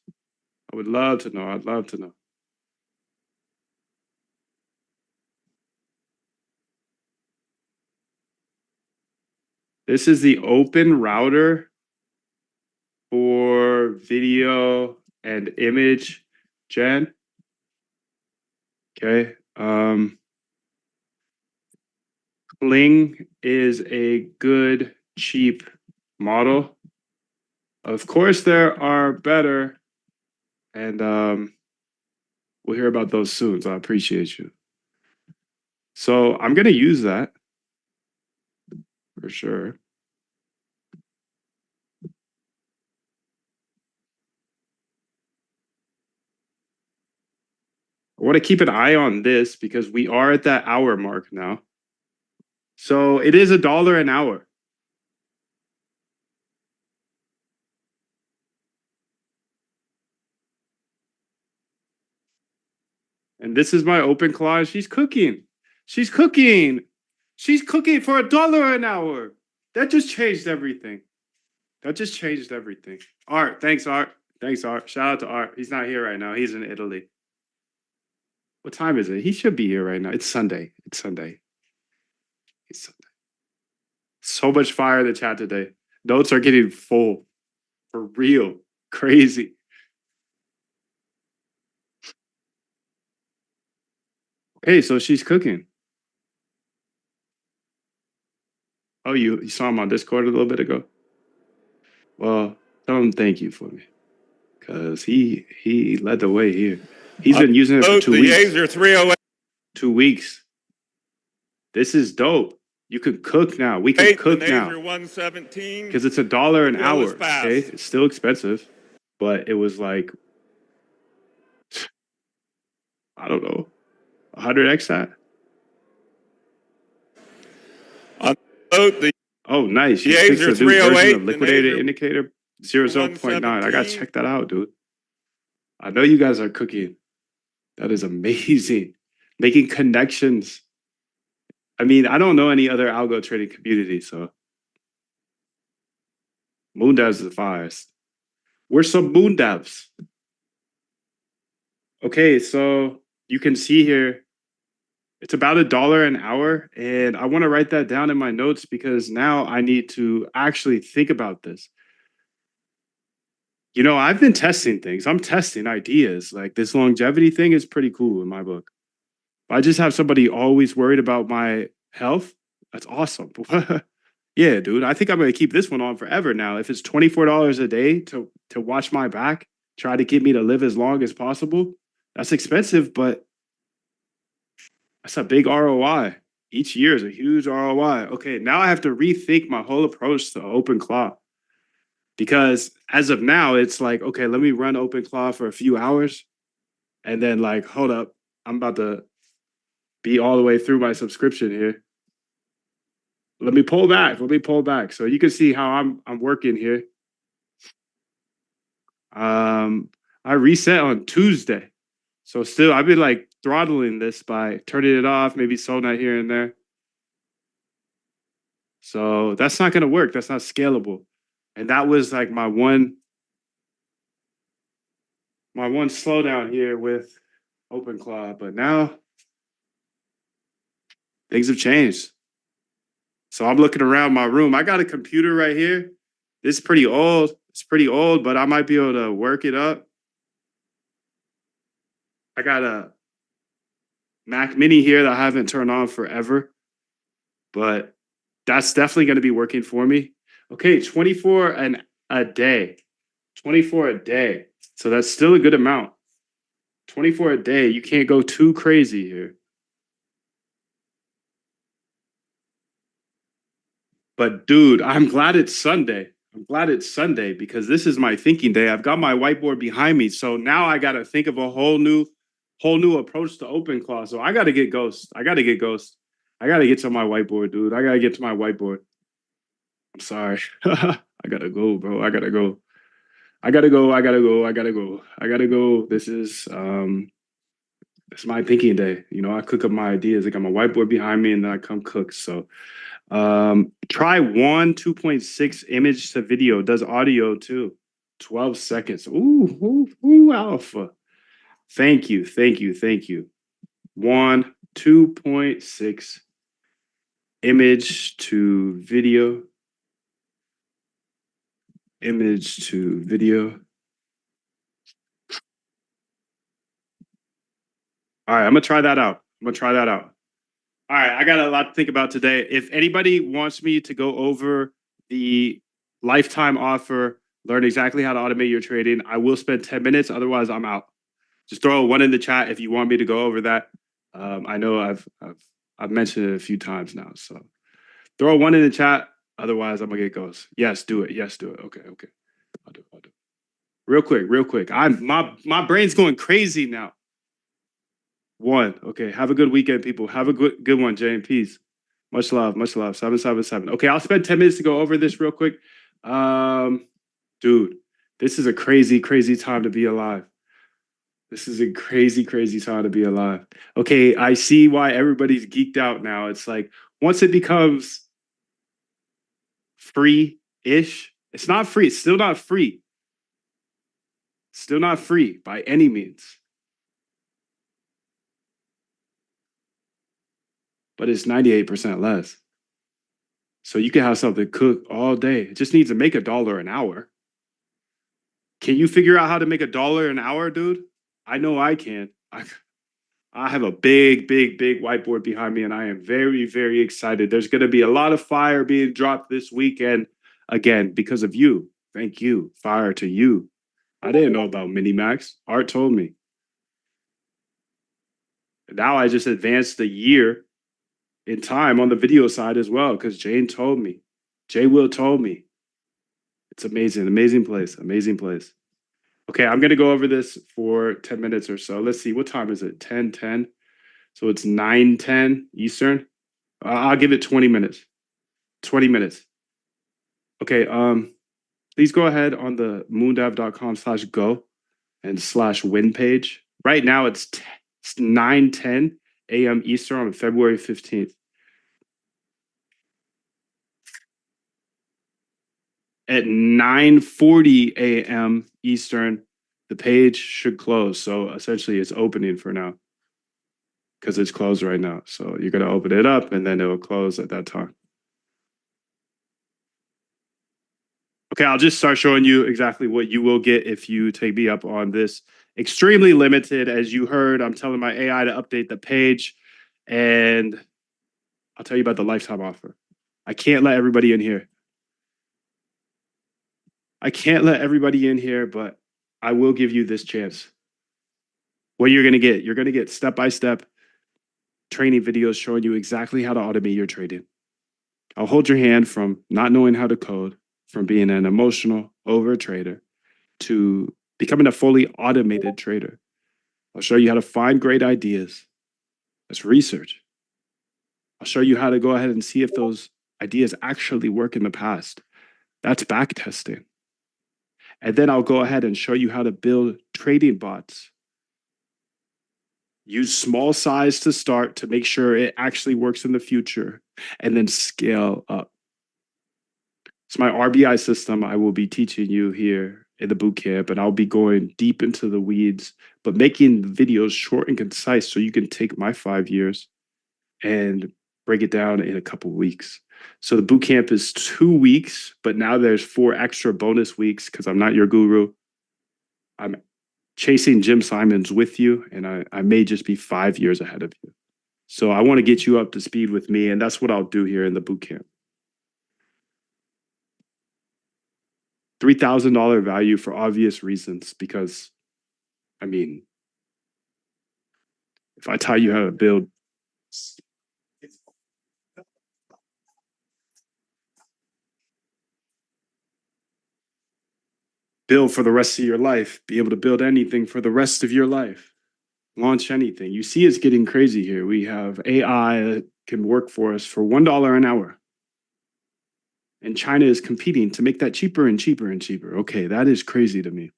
I would love to know. I'd love to know. This is the open router for video and image gen. Okay. Kling is a good, cheap model. Of course, there are better, and we'll hear about those soon. So I appreciate you. So I'm gonna use that for sure. I want to keep an eye on this because we are at that hour mark now. So it is $1 an hour. And this is my open clause. She's cooking. She's cooking. She's cooking for $1 an hour. That just changed everything. That just changed everything. Art, thanks, Art. Thanks, Art. Shout out to Art. He's not here right now. He's in Italy. What time is it? He should be here right now. It's Sunday. It's Sunday. It's Sunday. So much fire in the chat today. Notes are getting full. For real. Crazy. Okay, so she's cooking. Oh, you saw him on Discord a little bit ago? Well, tell him thank you for me. Because he led the way here. He's been using it for 2 weeks. The A's are 308. 2 weeks. This is dope. You can cook now. We can cook now. Because it's $1 an hour. Okay, it's still expensive, but it was like, I don't know, 100x that. Oh, nice. You fixed the new version of liquidated indicator 0.9. I gotta check that out, dude. I know you guys are cooking. That is amazing. Making connections. I mean, I don't know any other algo trading community, so Moon Devs is the finest. We're some Moon Devs. Okay, so you can see here, it's about $1 an hour, and I want to write that down in my notes because now I need to actually think about this. You know, I've been testing things. I'm testing ideas. Like this longevity thing is pretty cool in my book. If I just have somebody always worried about my health, that's awesome. Yeah, dude, I think I'm going to keep this one on forever now. If it's $24 a day to watch my back, try to get me to live as long as possible, that's expensive, but that's a big ROI. Each year is a huge ROI. Okay, now I have to rethink my whole approach to OpenClaw. Because as of now, it's like, okay, let me run OpenClaw for a few hours. And then like, hold up, I'm about to be all the way through my subscription here. Let me pull back. So you can see how I'm working here. I reset on Tuesday. So still, I've been like throttling this by turning it off, maybe Solnite here and there. So that's not going to work. That's not scalable. And that was like my one slowdown here with OpenClaw. But now things have changed. So I'm looking around my room. I got a computer right here. This is pretty old. It's pretty old, but I might be able to work it up. I got a Mac Mini here that I haven't turned on forever, but that's definitely going to be working for me. Okay, 24 a day. 24 a day. So that's still a good amount. 24 a day. You can't go too crazy here. But dude, I'm glad it's Sunday. I'm glad it's Sunday because this is my thinking day. I've got my whiteboard behind me. So now I got to think of a whole new approach to OpenClaw. So I got to get Ghost. I got to get to my whiteboard, dude. I got to get to my whiteboard. I'm sorry. I gotta go, bro. I gotta go. I gotta go. I gotta go. I gotta go. I gotta go. This is it's my thinking day. You know, I cook up my ideas. I got my whiteboard behind me and then I come cook. So try 2.6 image to video, does audio too. 12 seconds. Ooh, alpha. Thank you, thank you, thank you. 2.6 image to video. Image to video. All right, I'm gonna try that out. All right, I got a lot to think about today. If anybody wants me to go over the lifetime offer, learn exactly how to automate your trading, I will spend 10 minutes. Otherwise, I'm out. Just throw a 1 in the chat if you want me to go over that. I know I've mentioned it a few times now, so throw a 1 in the chat. Otherwise, I'm gonna get ghosts. Yes, do it. Yes, do it. Okay. I'll do it. Real quick. My brain's going crazy now. 1. Okay. Have a good weekend, people. Have a good one, Jane. Peace. Much love. 777. Okay, I'll spend 10 minutes to go over this real quick. Dude, this is a crazy time to be alive. This is a crazy time to be alive. Okay, I see why everybody's geeked out now. It's like once it becomes free-ish, it's not free. It's still not free. Still not free by any means. But it's 98% less. So you can have something cooked all day. It just needs to make $1 an hour. Can you figure out how to make $1 an hour, dude? I know I can. I have a big whiteboard behind me, and I am very excited. There's going to be a lot of fire being dropped this weekend. Again, because of you. Thank you. Fire to you. I didn't know about Minimax. Art told me. Now I just advanced a year in time on the video side as well, because Jane told me. Jay Will told me. It's amazing. Amazing place. Okay, I'm going to go over this for 10 minutes or so. Let's see. What time is it? 10:10. So it's 9:10 Eastern. I'll give it 20 minutes. 20 minutes. Okay, please go ahead on the moondav.com/go and /win page. Right now it's 9:10 a.m. Eastern on February 15th. At 9:40 a.m. Eastern, the page should close. So essentially it's opening for now because it's closed right now. So you're going to open it up and then it will close at that time. Okay, I'll just start showing you exactly what you will get if you take me up on this. Extremely limited. As you heard, I'm telling my AI to update the page, and I'll tell you about the lifetime offer. I can't let everybody in here. But I will give you this chance. What you're going to get step-by-step training videos showing you exactly how to automate your trading. I'll hold your hand from not knowing how to code, from being an emotional over trader to becoming a fully automated trader. I'll show you how to find great ideas. That's research. I'll show you how to go ahead and see if those ideas actually work in the past. That's back testing. And then I'll go ahead and show you how to build trading bots. Use small size to start to make sure it actually works in the future, and then scale up. It's my RBI system I will be teaching you here in the boot camp, and I'll be going deep into the weeds, but making the videos short and concise so you can take my 5 years and break it down in a couple of weeks. So the boot camp is 2 weeks, but now there's 4 extra bonus weeks because I'm not your guru. I'm chasing Jim Simons with you, and I may just be 5 years ahead of you. So I want to get you up to speed with me, and that's what I'll do here in the boot camp. $3,000 value for obvious reasons, because, I mean, if I tell you how to build for the rest of your life, be able to build anything for the rest of your life, launch anything. You see it's getting crazy here. We have AI that can work for us for $1 an hour. And China is competing to make that cheaper and cheaper and cheaper. Okay, that is crazy to me.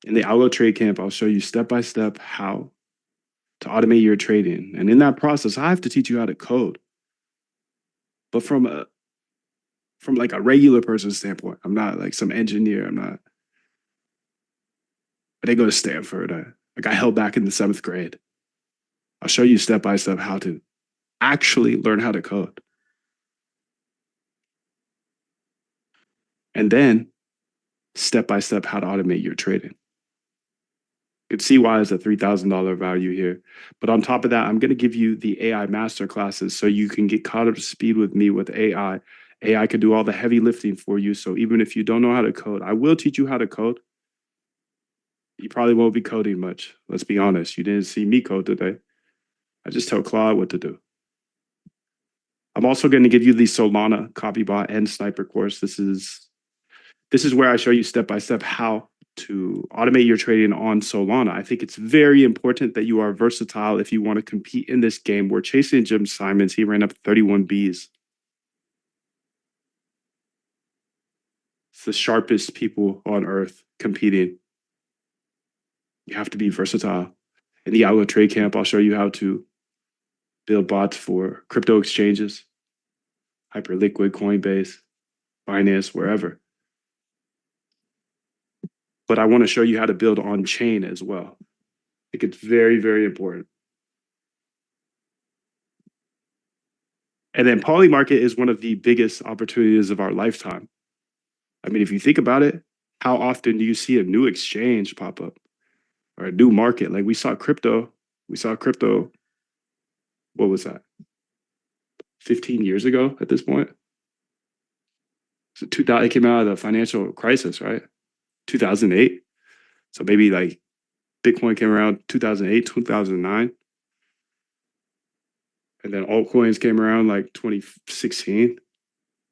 In the Algo Trade Camp, I'll show you step by step how to automate your trading. And in that process, I have to teach you how to code. But from like a regular person's standpoint, I'm not like some engineer. I'm not. I didn't go to Stanford. I got held back in the 7th grade. I'll show you step by step how to actually learn how to code. And then step by step how to automate your trading. You can see why it's a $3,000 value here. But on top of that, I'm going to give you the AI master classes so you can get caught up to speed with me with AI. AI can do all the heavy lifting for you. So even if you don't know how to code, I will teach you how to code. You probably won't be coding much. Let's be honest. You didn't see me code today. I just tell Claude what to do. I'm also going to give you the Solana Copybot and Sniper course. This is where I show you step by step how to automate your trading on Solana. I think it's very important that you are versatile if you want to compete in this game. We're chasing Jim Simons. He ran up 31 Bs. It's the sharpest people on earth competing. You have to be versatile. In the Algo Trade Camp, I'll show you how to build bots for crypto exchanges, Hyperliquid, Coinbase, Binance, wherever. But I want to show you how to build on chain as well. I think it's very, very important. And then Polymarket is one of the biggest opportunities of our lifetime. I mean, if you think about it, how often do you see a new exchange pop up or a new market? Like we saw crypto, what was that? 15 years ago at this point? So 2000, it came out of the financial crisis, right? 2008. So maybe like Bitcoin came around 2008, 2009. And then altcoins came around like 2016.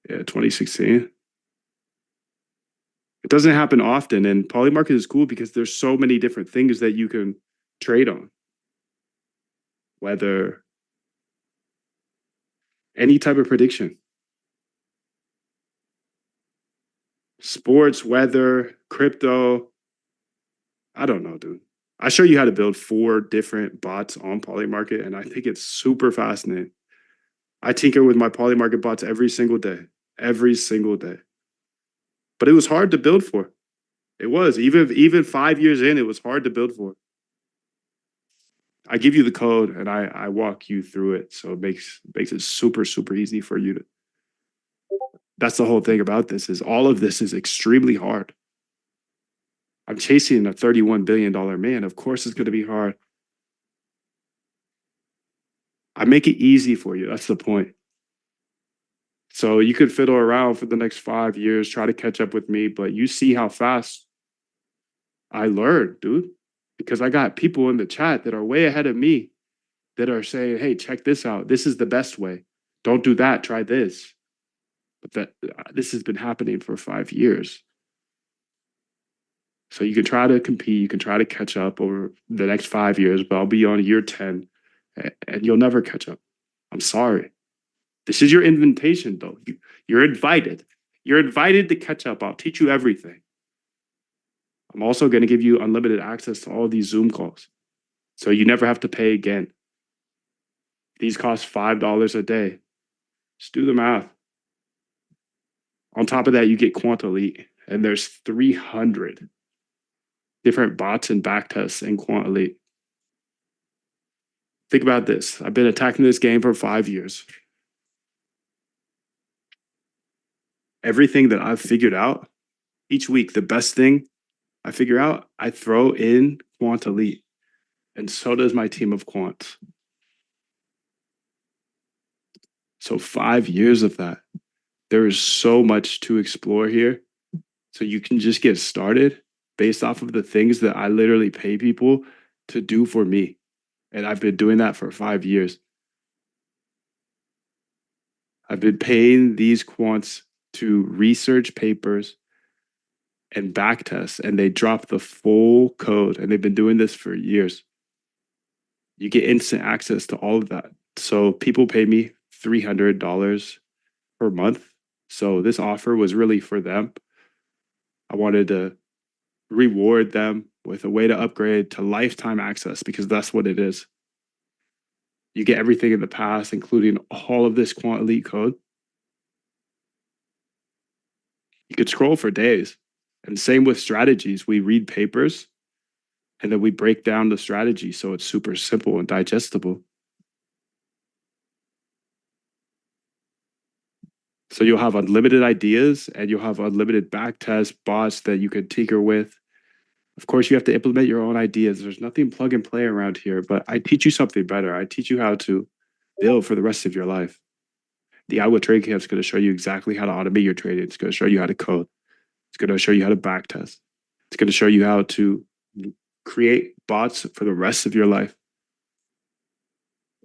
Yeah, 2016. It doesn't happen often. And Polymarket is cool because there's so many different things that you can trade on. Whether any type of prediction. Sports, weather, crypto. I don't know, dude. I show you how to build 4 different bots on Polymarket, and I think it's super fascinating. I tinker with my Polymarket bots every single day. But it was hard to build for. It was. Even 5 years in, it was hard to build for. I give you the code and I walk you through it. So it makes it super, super easy for you to. That's the whole thing about this is all of this is extremely hard. I'm chasing a $31 billion man. Of course it's going to be hard. I make it easy for you. That's the point. So you could fiddle around for the next 5 years, try to catch up with me, but you see how fast I learn, dude. Because I got people in the chat that are way ahead of me that are saying, hey, check this out. This is the best way. Don't do that. Try this. But this has been happening for 5 years. So you can try to compete. You can try to catch up over the next 5 years, but I'll be on year 10 and you'll never catch up. I'm sorry. This is your invitation, though. You're invited. You're invited to catch up. I'll teach you everything. I'm also going to give you unlimited access to all these Zoom calls. So you never have to pay again. These cost $5 a day. Just do the math. On top of that, you get Quant Elite, and there's 300 different bots and backtests in Quant Elite. Think about this. I've been attacking this game for 5 years. Everything that I've figured out, each week, the best thing I figure out, I throw in Quant Elite. And so does my team of quants. So 5 years of that. There is so much to explore here. So you can just get started based off of the things that I literally pay people to do for me. And I've been doing that for 5 years. I've been paying these quants to research papers and backtest, and they drop the full code. And they've been doing this for years. You get instant access to all of that. So people pay me $300 per month. So this offer was really for them. I wanted to reward them with a way to upgrade to lifetime access because that's what it is. You get everything in the past, including all of this Quant Elite code. You could scroll for days. And same with strategies. We read papers and then we break down the strategy so it's super simple and digestible. So you'll have unlimited ideas and you'll have unlimited backtest bots that you can tinker with. Of course, you have to implement your own ideas. There's nothing plug and play around here, but I teach you something better. I teach you how to build for the rest of your life. The Algo Trade Camp is going to show you exactly how to automate your trading. It's going to show you how to code. It's going to show you how to backtest. It's going to show you how to create bots for the rest of your life.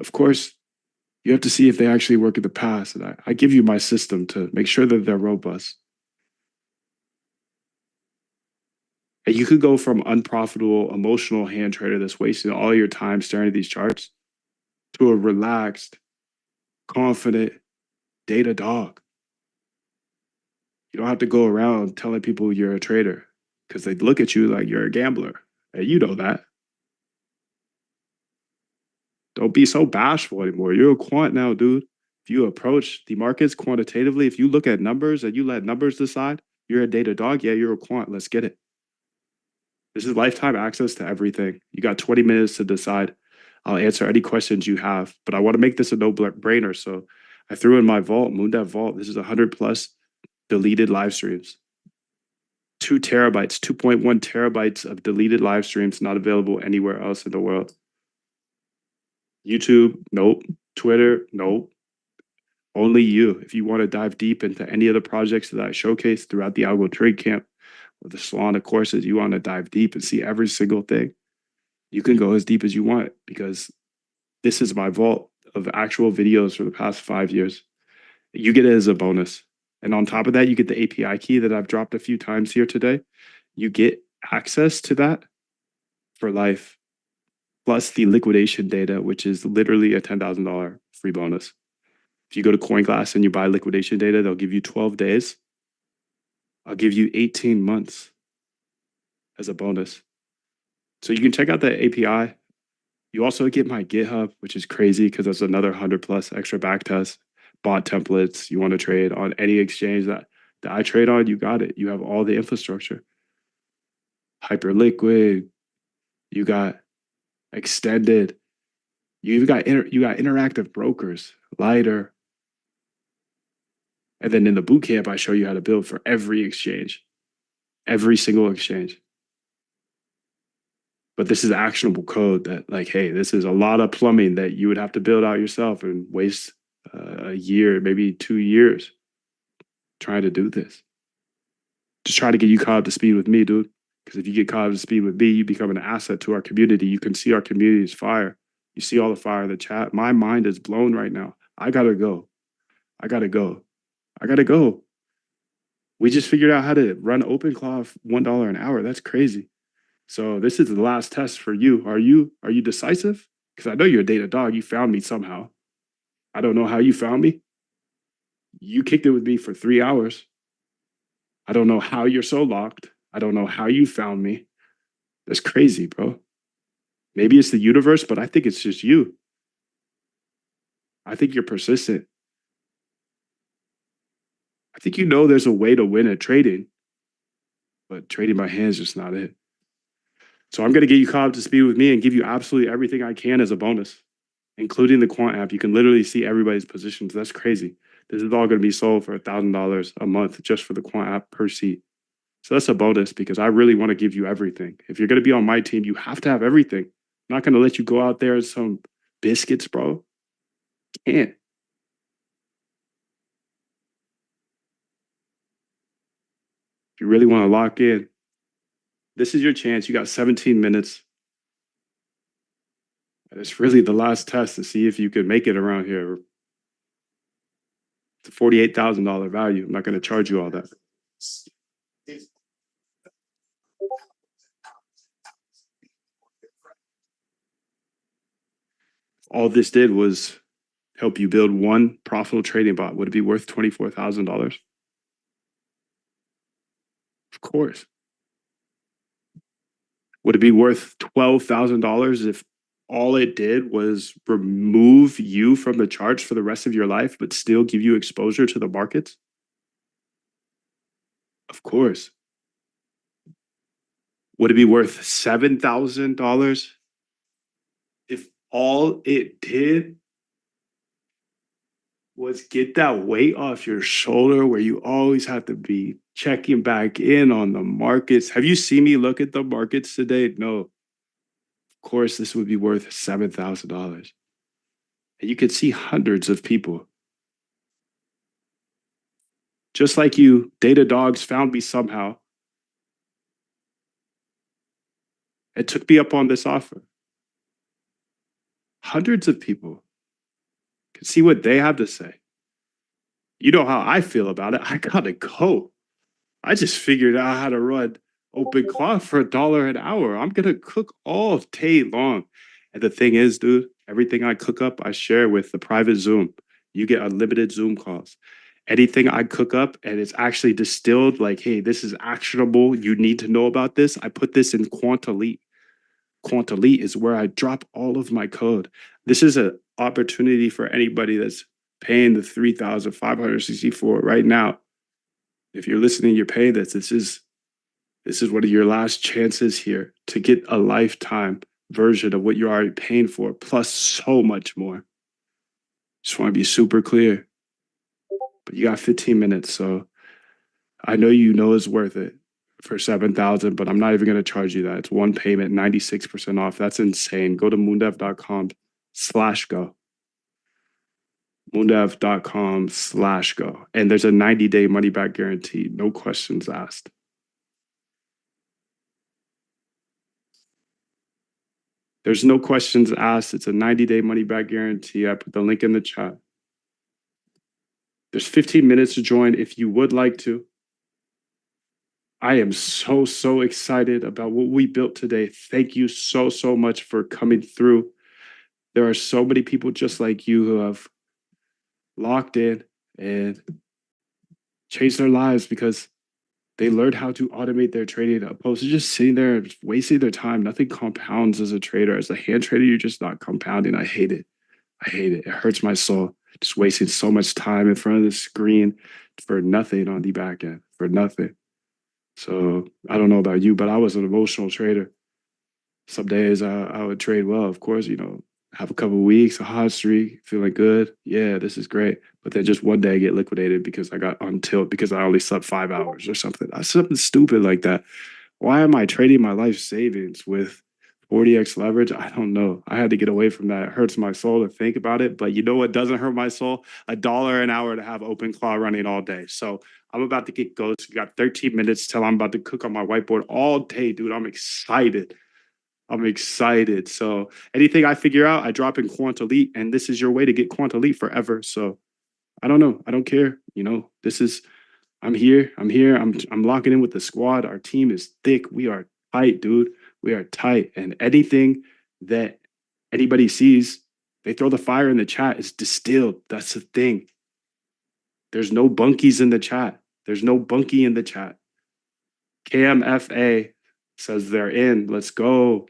Of course, you have to see if they actually work in the past. And I give you my system to make sure that they're robust. And you could go from unprofitable, emotional hand trader that's wasting all your time staring at these charts to a relaxed, confident data dog. You don't have to go around telling people you're a trader because they look at you like you're a gambler. And you know that. Don't be so bashful anymore. You're a quant now, dude. If you approach the markets quantitatively, if you look at numbers and you let numbers decide, you're a data dog. Yeah, you're a quant. Let's get it. This is lifetime access to everything. You got 20 minutes to decide. I'll answer any questions you have, but I want to make this a no-brainer. So I threw in my vault, MoonDev Vault. This is 100 plus deleted live streams. 2 terabytes, 2.1 terabytes of deleted live streams not available anywhere else in the world. YouTube, nope. Twitter, nope. Only you. If you want to dive deep into any of the projects that I showcase throughout the Algo Trade Camp or the Solana courses, you want to dive deep and see every single thing, you can go as deep as you want because this is my vault of actual videos for the past 5 years. You get it as a bonus. And on top of that, you get the API key that I've dropped a few times here today. You get access to that for life, plus the liquidation data, which is literally a $10,000 free bonus. If you go to CoinGlass and you buy liquidation data, they'll give you 12 days. I'll give you 18 months as a bonus. So you can check out the API. You also get my GitHub, which is crazy because that's another 100 plus extra backtest, bot templates. You want to trade on any exchange that I trade on, you got it. You have all the infrastructure. Hyperliquid, you got extended. You even got interactive brokers, Lighter. And then in the bootcamp, I show you how to build for every exchange, every single exchange. But this is actionable code that, like, hey, this is a lot of plumbing that you would have to build out yourself and waste a year, maybe 2 years trying to do this. Just try to get you caught up to speed with me, dude. Because if you get caught up to speed with me, you become an asset to our community. You can see our community's fire. You see all the fire in the chat. My mind is blown right now. I gotta go. I gotta go. I gotta go. We just figured out how to run OpenClaw $1 an hour. That's crazy. So this is the last test for you. Are you decisive? Because I know you're a data dog. You found me somehow. I don't know how you found me. You kicked it with me for 3 hours. I don't know how you're so locked. I don't know how you found me. That's crazy, bro. Maybe it's the universe, but I think it's just you. I think you're persistent. I think you know there's a way to win at trading, but trading by hand is just not it. So I'm going to get you caught up to speed with me and give you absolutely everything I can as a bonus, including the Quant app. You can literally see everybody's positions. That's crazy. This is all going to be sold for $1,000 a month just for the Quant app per seat. So that's a bonus because I really want to give you everything. If you're going to be on my team, you have to have everything. I'm not going to let you go out there as some biscuits, bro. Can't. If you really want to lock in, this is your chance. You got 17 minutes. And it's really the last test to see if you could make it around here. It's a $48,000 value. I'm not going to charge you all that. All this did was help you build one profitable trading bot, would it be worth $24,000? Of course. Would it be worth $12,000 if all it did was remove you from the charts for the rest of your life, but still give you exposure to the markets? Of course. Would it be worth $7,000 if all it did was get that weight off your shoulder where you always have to be checking back in on the markets? Have you seen me look at the markets today? No. Of course, this would be worth $7,000. And you could see hundreds of people. Just like you, Datadogs found me somehow and took me up on this offer. Hundreds of people can see what they have to say. You know how I feel about it. I gotta go. I just figured out how to run OpenClaw for $1 an hour. I'm gonna cook all day long. And the thing is, dude, everything I cook up, I share with the private Zoom. You get unlimited Zoom calls. Anything I cook up and it's actually distilled, like, hey, this is actionable. You need to know about this. I put this in Quantelite. Quantelite is where I drop all of my code. This is an opportunity for anybody that's paying the $3,564 right now. If you're listening, you're paying this. This is one of your last chances here to get a lifetime version of what you're already paying for, plus so much more. Just want to be super clear. But you got 15 minutes, so I know you know it's worth it for $7,000, but I'm not even going to charge you that. It's one payment, 96% off. That's insane. Go to moondev.com/go. moondev.com/go. And there's a 90-day money back guarantee. No questions asked. There's no questions asked. It's a 90-day money back guarantee. I put the link in the chat. There's 15 minutes to join if you would like to. I am so excited about what we built today. Thank you so much for coming through. There are so many people just like you who have locked in and changed their lives because they learned how to automate their trading opposed to just sitting there and wasting their time. Nothing compounds as a trader. As a hand trader, you're just not compounding. I hate it. I hate it. It hurts my soul. Just wasting so much time in front of the screen for nothing on the back end, for nothing. So I don't know about you, but I was an emotional trader. Some days I would trade well, of course, have a couple of weeks, a hot streak, feeling good. Yeah, this is great. But then just one day I get liquidated because I got on tilt because I only slept 5 hours or something. Something stupid like that. Why am I trading my life savings with 40x leverage? I don't know. I had to get away from that. It hurts my soul to think about it. But you know what doesn't hurt my soul? $1 an hour to have OpenClaw running all day. So I'm about to get ghost. We got 13 minutes till I'm about to cook on my whiteboard all day, dude. I'm excited. So anything I figure out, I drop in Quantelite, and this is your way to get Quantelite forever. So I don't know. I don't care. I'm here. I'm locking in with the squad. Our team is thick. We are tight, dude. We are tight. And anything that anybody sees, they throw the fire in the chat. It's distilled. That's the thing. There's no bunkies in the chat. There's no bunkie in the chat. KMFA says they're in. Let's go.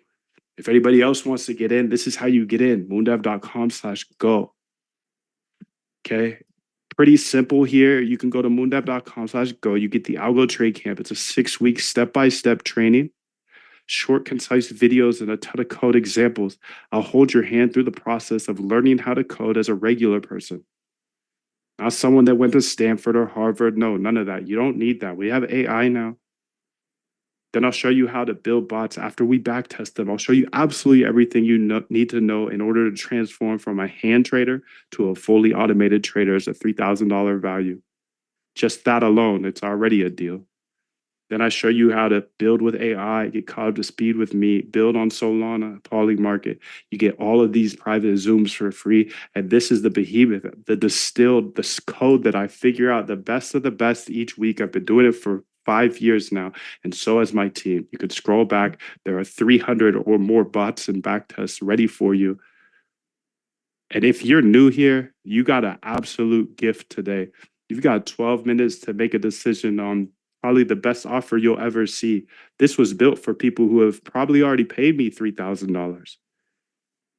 If anybody else wants to get in, this is how you get in. moondev.com/go. Okay. Pretty simple here. You can go to moondev.com/go. You get the Algo Trade Camp. It's a 6-week step-by-step training, short, concise videos, and a ton of code examples. I'll hold your hand through the process of learning how to code as a regular person. Not someone that went to Stanford or Harvard. No, none of that. You don't need that. We have AI now. Then I'll show you how to build bots after we backtest them. I'll show you absolutely everything you need to know in order to transform from a hand trader to a fully automated trader as a $3,000 value. Just that alone, it's already a deal. Then I show you how to build with AI, get caught up to speed with me, build on Solana, Polymarket. You get all of these private Zooms for free. And this is the behemoth, the distilled, this code that I figure out the best of the best each week. I've been doing it for 5 years now, and so has my team. You could scroll back. There are 300 or more bots and backtests ready for you. And if you're new here, you got an absolute gift today. You've got 12 minutes to make a decision on probably the best offer you'll ever see. This was built for people who have probably already paid me $3,000.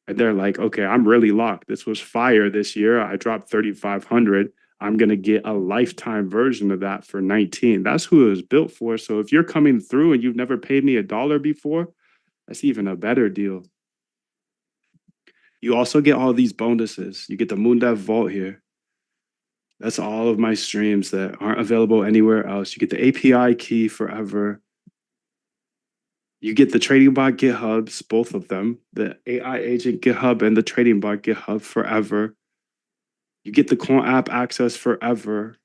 And they're like, okay, I'm really locked. This was fire this year. I dropped 3,500. I'm going to get a lifetime version of that for 19. That's who it was built for. So if you're coming through and you've never paid me $1 before, that's even a better deal. You also get all these bonuses. You get the MoonDev Vault here. That's all of my streams that aren't available anywhere else. You get the API key forever. You get the Trading Bot GitHubs, both of them, the AI agent GitHub and the Trading Bot GitHub forever. You get the Quant app access forever.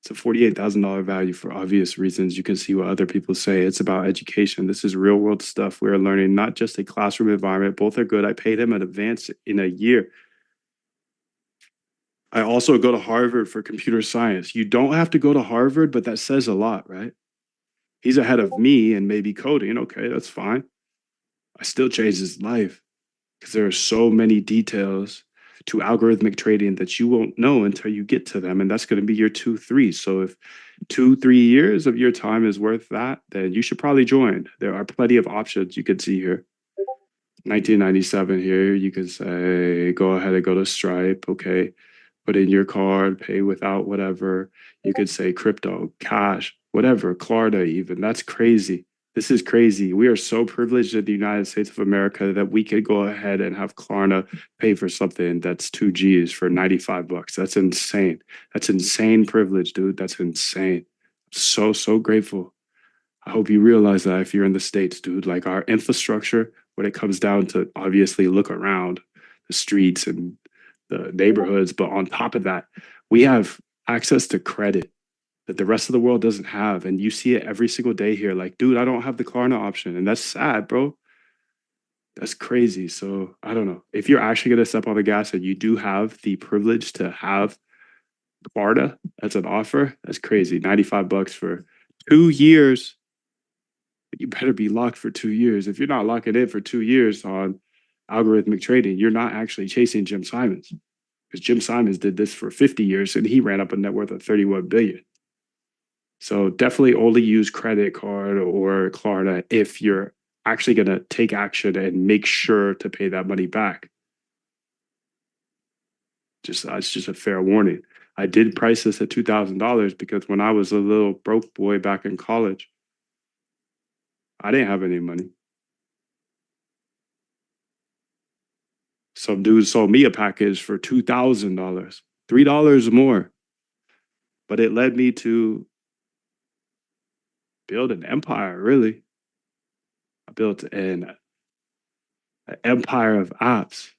It's a $48,000 value for obvious reasons. You can see what other people say. It's about education. This is real world stuff. We're learning, not just a classroom environment. Both are good. I paid him an advance in a year. I also go to Harvard for computer science. You don't have to go to Harvard, but that says a lot, right? He's ahead of me and maybe coding. Okay, that's fine. I still changed his life because there are so many details to algorithmic trading that you won't know until you get to them. And that's going to be your 2-3. So if 2-3 years of your time is worth that, then you should probably join. There are plenty of options you can see here. 1997 here, you can say, go ahead and go to Stripe. Okay, put in your card, pay without whatever. You could say crypto, cash, whatever, Klarna even. That's crazy. This is crazy. We are so privileged in the United States of America that we could go ahead and have Klarna pay for something that's 2 Gs for $95. That's insane. That's insane privilege, dude. That's insane. So, so grateful. I hope you realize that if you're in the States, dude, like our infrastructure, when it comes down to obviously look around the streets and the neighborhoods, but on top of that, we have access to credit that the rest of the world doesn't have. And you see it every single day here. Like, dude, I don't have the Klarna option. And that's sad, bro. That's crazy. So I don't know. If you're actually going to step on the gas and you do have the privilege to have Klarna as an offer, that's crazy. $95 for 2 years. But you better be locked for 2 years. If you're not locking in for 2 years on algorithmic trading, you're not actually chasing Jim Simons. Because Jim Simons did this for 50 years and he ran up a net worth of 31 billion. So definitely only use credit card or Klarna if you're actually going to take action and make sure to pay that money back. It's just a fair warning. I did price this at $2,000 because when I was a little broke boy back in college, I didn't have any money. Some dude sold me a package for $2,000, $3 more. But it led me to build an empire, really. I built an empire of apps.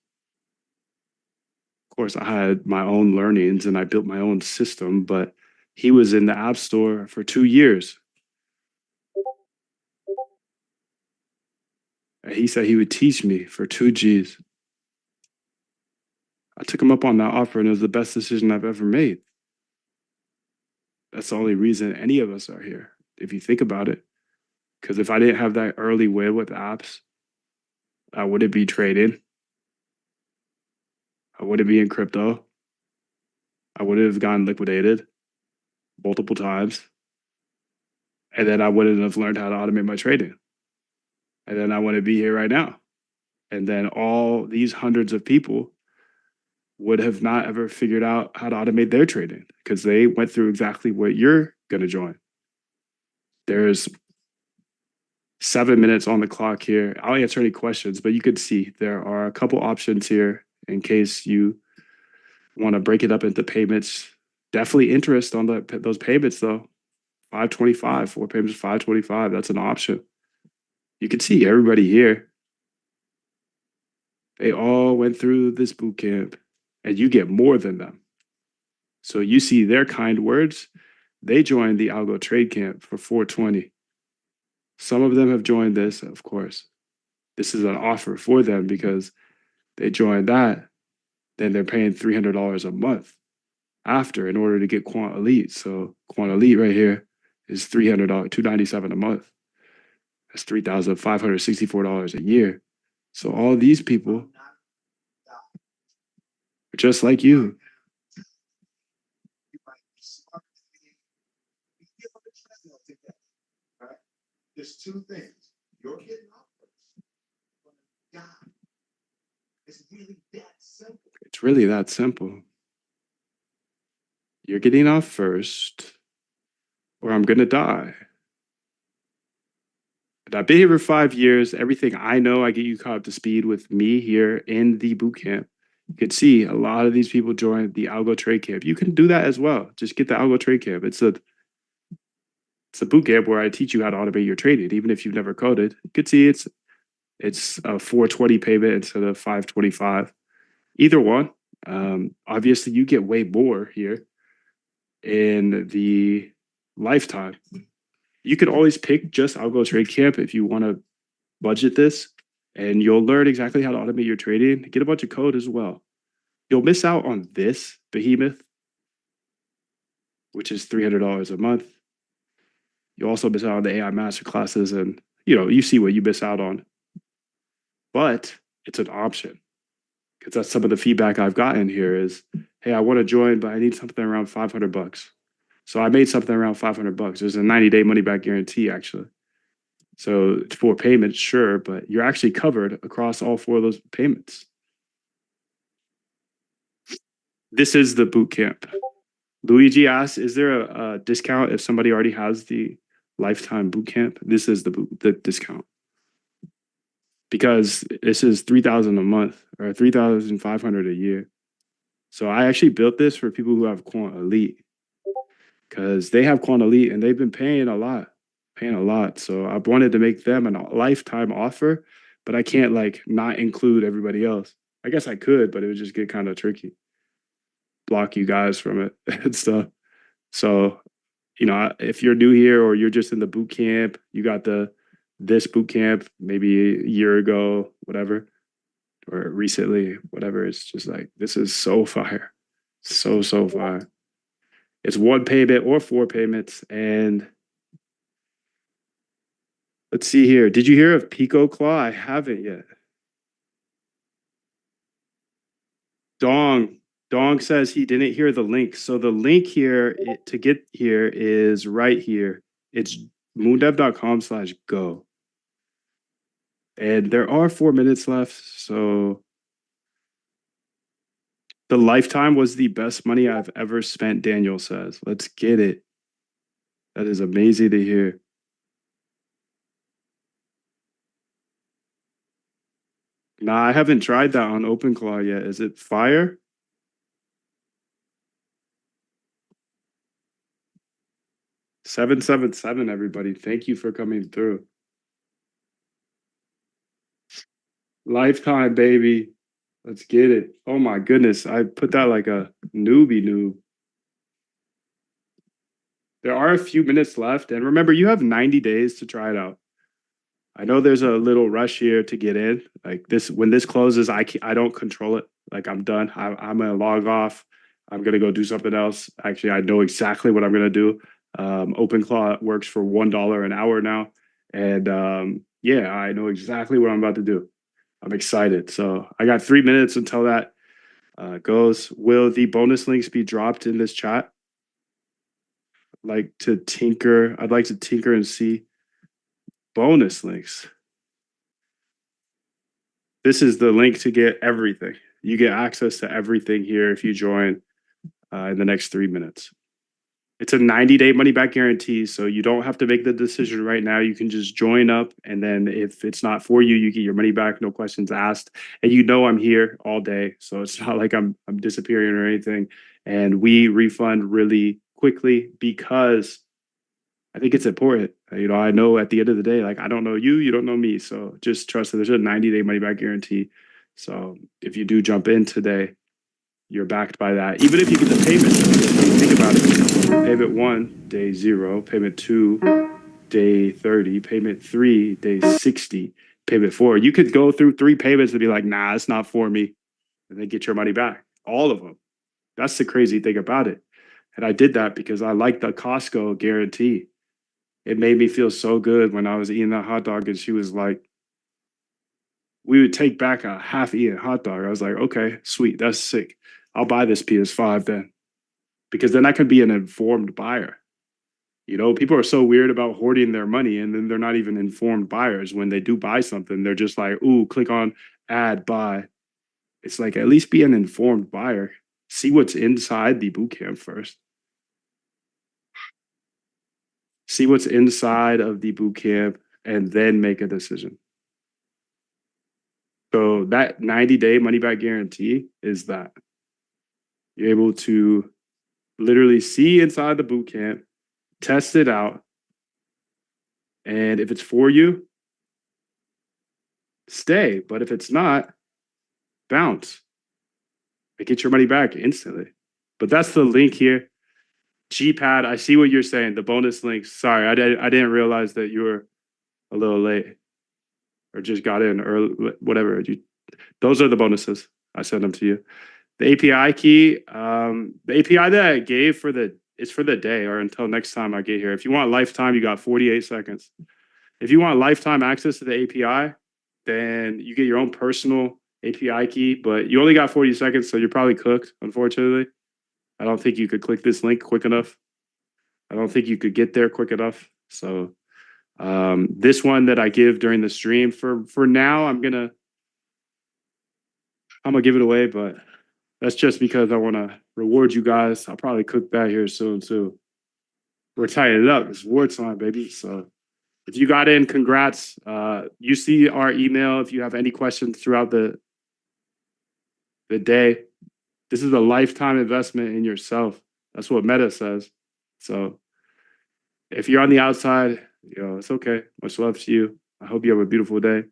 Of course, I had my own learnings and I built my own system, but he was in the App Store for 2 years. And he said he would teach me for 2 Gs. I took him up on that offer and it was the best decision I've ever made. That's the only reason any of us are here, if you think about it. Because if I didn't have that early win with apps, I wouldn't be trading. I wouldn't be in crypto. I would have gotten liquidated multiple times. And then I wouldn't have learned how to automate my trading. And then I wouldn't be here right now. And then all these hundreds of people would have not ever figured out how to automate their trading because they went through exactly what you're going to join. There's 7 minutes on the clock here. I'll answer any questions, but you can see there are a couple options here in case you want to break it up into payments. Definitely interest on those payments though. 525, 4 payments, 525. That's an option. You can see everybody here. They all went through this boot camp and you get more than them. So you see their kind words. They joined the Algo Trade Camp for 420. Some of them have joined this, of course. This is an offer for them because they joined that. Then they're paying $300 a month after in order to get Quant Elite. So Quant Elite right here is $300, $297 a month. That's $3,564 a year. So all these people just like you. You might be smart. You get on the treadmill together, right? There's two things. You're getting off first. You're gonna die. It's really that simple. It's really that simple. You're getting off first, or I'm gonna die. And I've been here for 5 years. Everything I know, I get you caught up to speed with me here in the boot camp. You could see a lot of these people join the Algo Trade Camp. You can do that as well. Just get the Algo Trade Camp. It's a boot camp where I teach you how to automate your trading, even if you've never coded. You could see it's a 420 payment instead of 525. Either one. Obviously, you get way more here in the lifetime. You can always pick just Algo Trade Camp if you want to budget this, and you'll learn exactly how to automate your trading. Get a bunch of code as well. You'll miss out on this behemoth, which is $300 a month. You also miss out on the AI master classes, and you see what you miss out on. But it's an option, because that's some of the feedback I've gotten here is, hey, I want to join, but I need something around $500. So I made something around $500. There's a 90-day money back guarantee, actually. So it's 4 payments, sure, but you're actually covered across all 4 of those payments. This is the boot camp. Luigi asks, is there a discount if somebody already has the lifetime boot camp? This is the discount. Because this is $3,000 a month or $3,500 a year. So I actually built this for people who have Quant Elite, because they have Quant Elite and they've been paying a lot. So I wanted to make them a lifetime offer, but I can't not include everybody else. I guess I could, but it would just get kind of tricky. Block you guys from it and stuff. So, if you're new here or you're just in the boot camp, you got this boot camp maybe a year ago, whatever, or recently, whatever. It's just this is so fire. So fire. It's 1 payment or 4 payments. And let's see here. Did you hear of Pico Claw? I haven't yet. Dong says he didn't hear the link. So the link here to get here is right here. It's moondev.com/go. And there are 4 minutes left. So the lifetime was the best money I've ever spent, Daniel says. Let's get it. That is amazing to hear. Nah, I haven't tried that on OpenClaw yet. Is it fire? $777, everybody. Thank you for coming through. Lifetime, baby. Let's get it. Oh my goodness. I put that like a newbie noob. There are a few minutes left. And remember, you have 90 days to try it out. I know there's a little rush here to get in. When this closes, I don't control it. I'm done. I'm gonna log off. I'm gonna go do something else. Actually, I know exactly what I'm gonna do. OpenClaw works for $1 an hour now, and yeah, I know exactly what I'm about to do. I'm excited. So I got 3 minutes until that goes. Will the bonus links be dropped in this chat? I'd like to tinker and see bonus links. This is the link to get everything. You get access to everything here if you join in the next 3 minutes. It's a 90-day money back guarantee, so you don't have to make the decision right now. You can just join up, and then if it's not for you, you get your money back, no questions asked. And I'm here all day, so it's not like I'm disappearing or anything. And we refund really quickly because I think it's important. I know at the end of the day, I don't know you, you don't know me. So just trust that there's a 90-day money back guarantee. So if you do jump in today, you're backed by that. Even if you get the payment, think about it. Payment 1, day 0. Payment 2, day 30. Payment 3, day 60. Payment 4. You could go through 3 payments and be like, nah, it's not for me. And then get your money back. All of them. That's the crazy thing about it. And I did that because I like the Costco guarantee. It made me feel so good when I was eating that hot dog and she was like, we would take back a half-eaten hot dog. I was like, okay, sweet, that's sick. I'll buy this PS5 then, because then I could be an informed buyer. You know, people are so weird about hoarding their money and then they're not even informed buyers. When they do buy something, they're just like, ooh, click on add, buy. It's like, at least be an informed buyer. See what's inside the boot camp first. See what's inside of the boot camp and then make a decision. So that 90-day money back guarantee is that you're able to literally see inside the boot camp, test it out, and if it's for you, stay. But if it's not, bounce and get your money back instantly. But that's the link here. GPAD, I see what you're saying. The bonus links. Sorry, I didn't realize that you were a little late or just got in early, whatever. Those are the bonuses. I sent them to you. The API key, the API that I gave it's for the day or until next time I get here. If you want lifetime, you got 48 seconds. If you want lifetime access to the API, then you get your own personal API key, but you only got 40 seconds, so you're probably cooked, unfortunately. I don't think you could click this link quick enough. I don't think you could get there quick enough. So this one that I give during the stream, for now, I'm gonna give it away, but that's just because I want to reward you guys. I'll probably cook that here soon too. We're tying it up. It's war time, baby. So if you got in, congrats. You see our email if you have any questions throughout the day. This is a lifetime investment in yourself. That's what Meta says. So if you're on the outside, it's okay. Much love to you. I hope you have a beautiful day.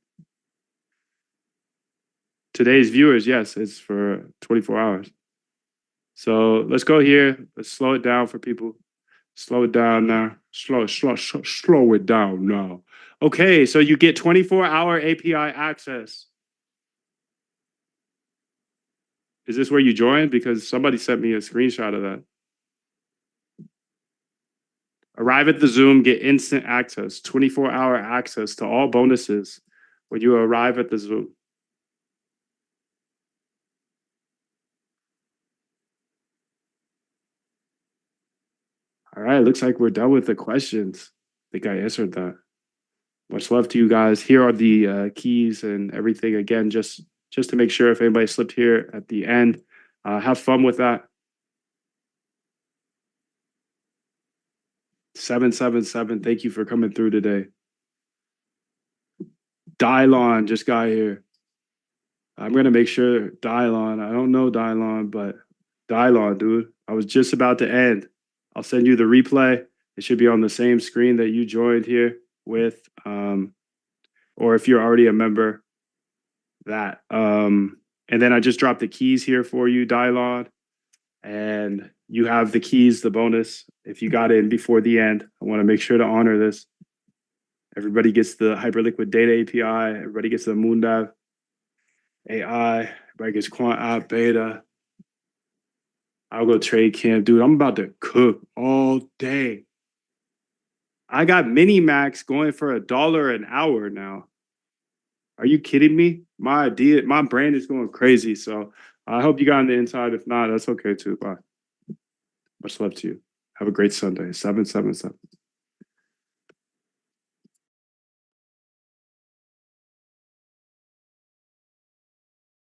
Today's viewers, yes, it's for 24 hours. So let's go here. Let's slow it down for people. Slow it down now. Slow it down now. Okay, so you get 24-hour API access. Is this where you join? Because somebody sent me a screenshot of that. Arrive at the Zoom, get instant access, 24-hour access to all bonuses when you arrive at the Zoom. All right, looks like we're done with the questions. I think I answered that. Much love to you guys. Here are the keys and everything. Again, just to make sure if anybody slipped here at the end, have fun with that. 777, thank you for coming through today. Dylon just got here. I'm going to make sure Dylon, I don't know Dylon, but Dylon, dude, I was just about to end. I'll send you the replay. It should be on the same screen that you joined here with, or if you're already a member, that. And then I just dropped the keys here for you, Dylon. And you have the keys, the bonus. If you got in before the end, I want to make sure to honor this. Everybody gets the Hyperliquid Data API. Everybody gets the Moondive AI. Everybody gets Quant App Beta. Algo Trade Camp. Dude, I'm about to cook all day. I got Mini Max going for $1 an hour now. Are you kidding me? My brain is going crazy. So I hope you got on the inside. If not, that's okay too. Bye. Much love to you. Have a great Sunday. 777.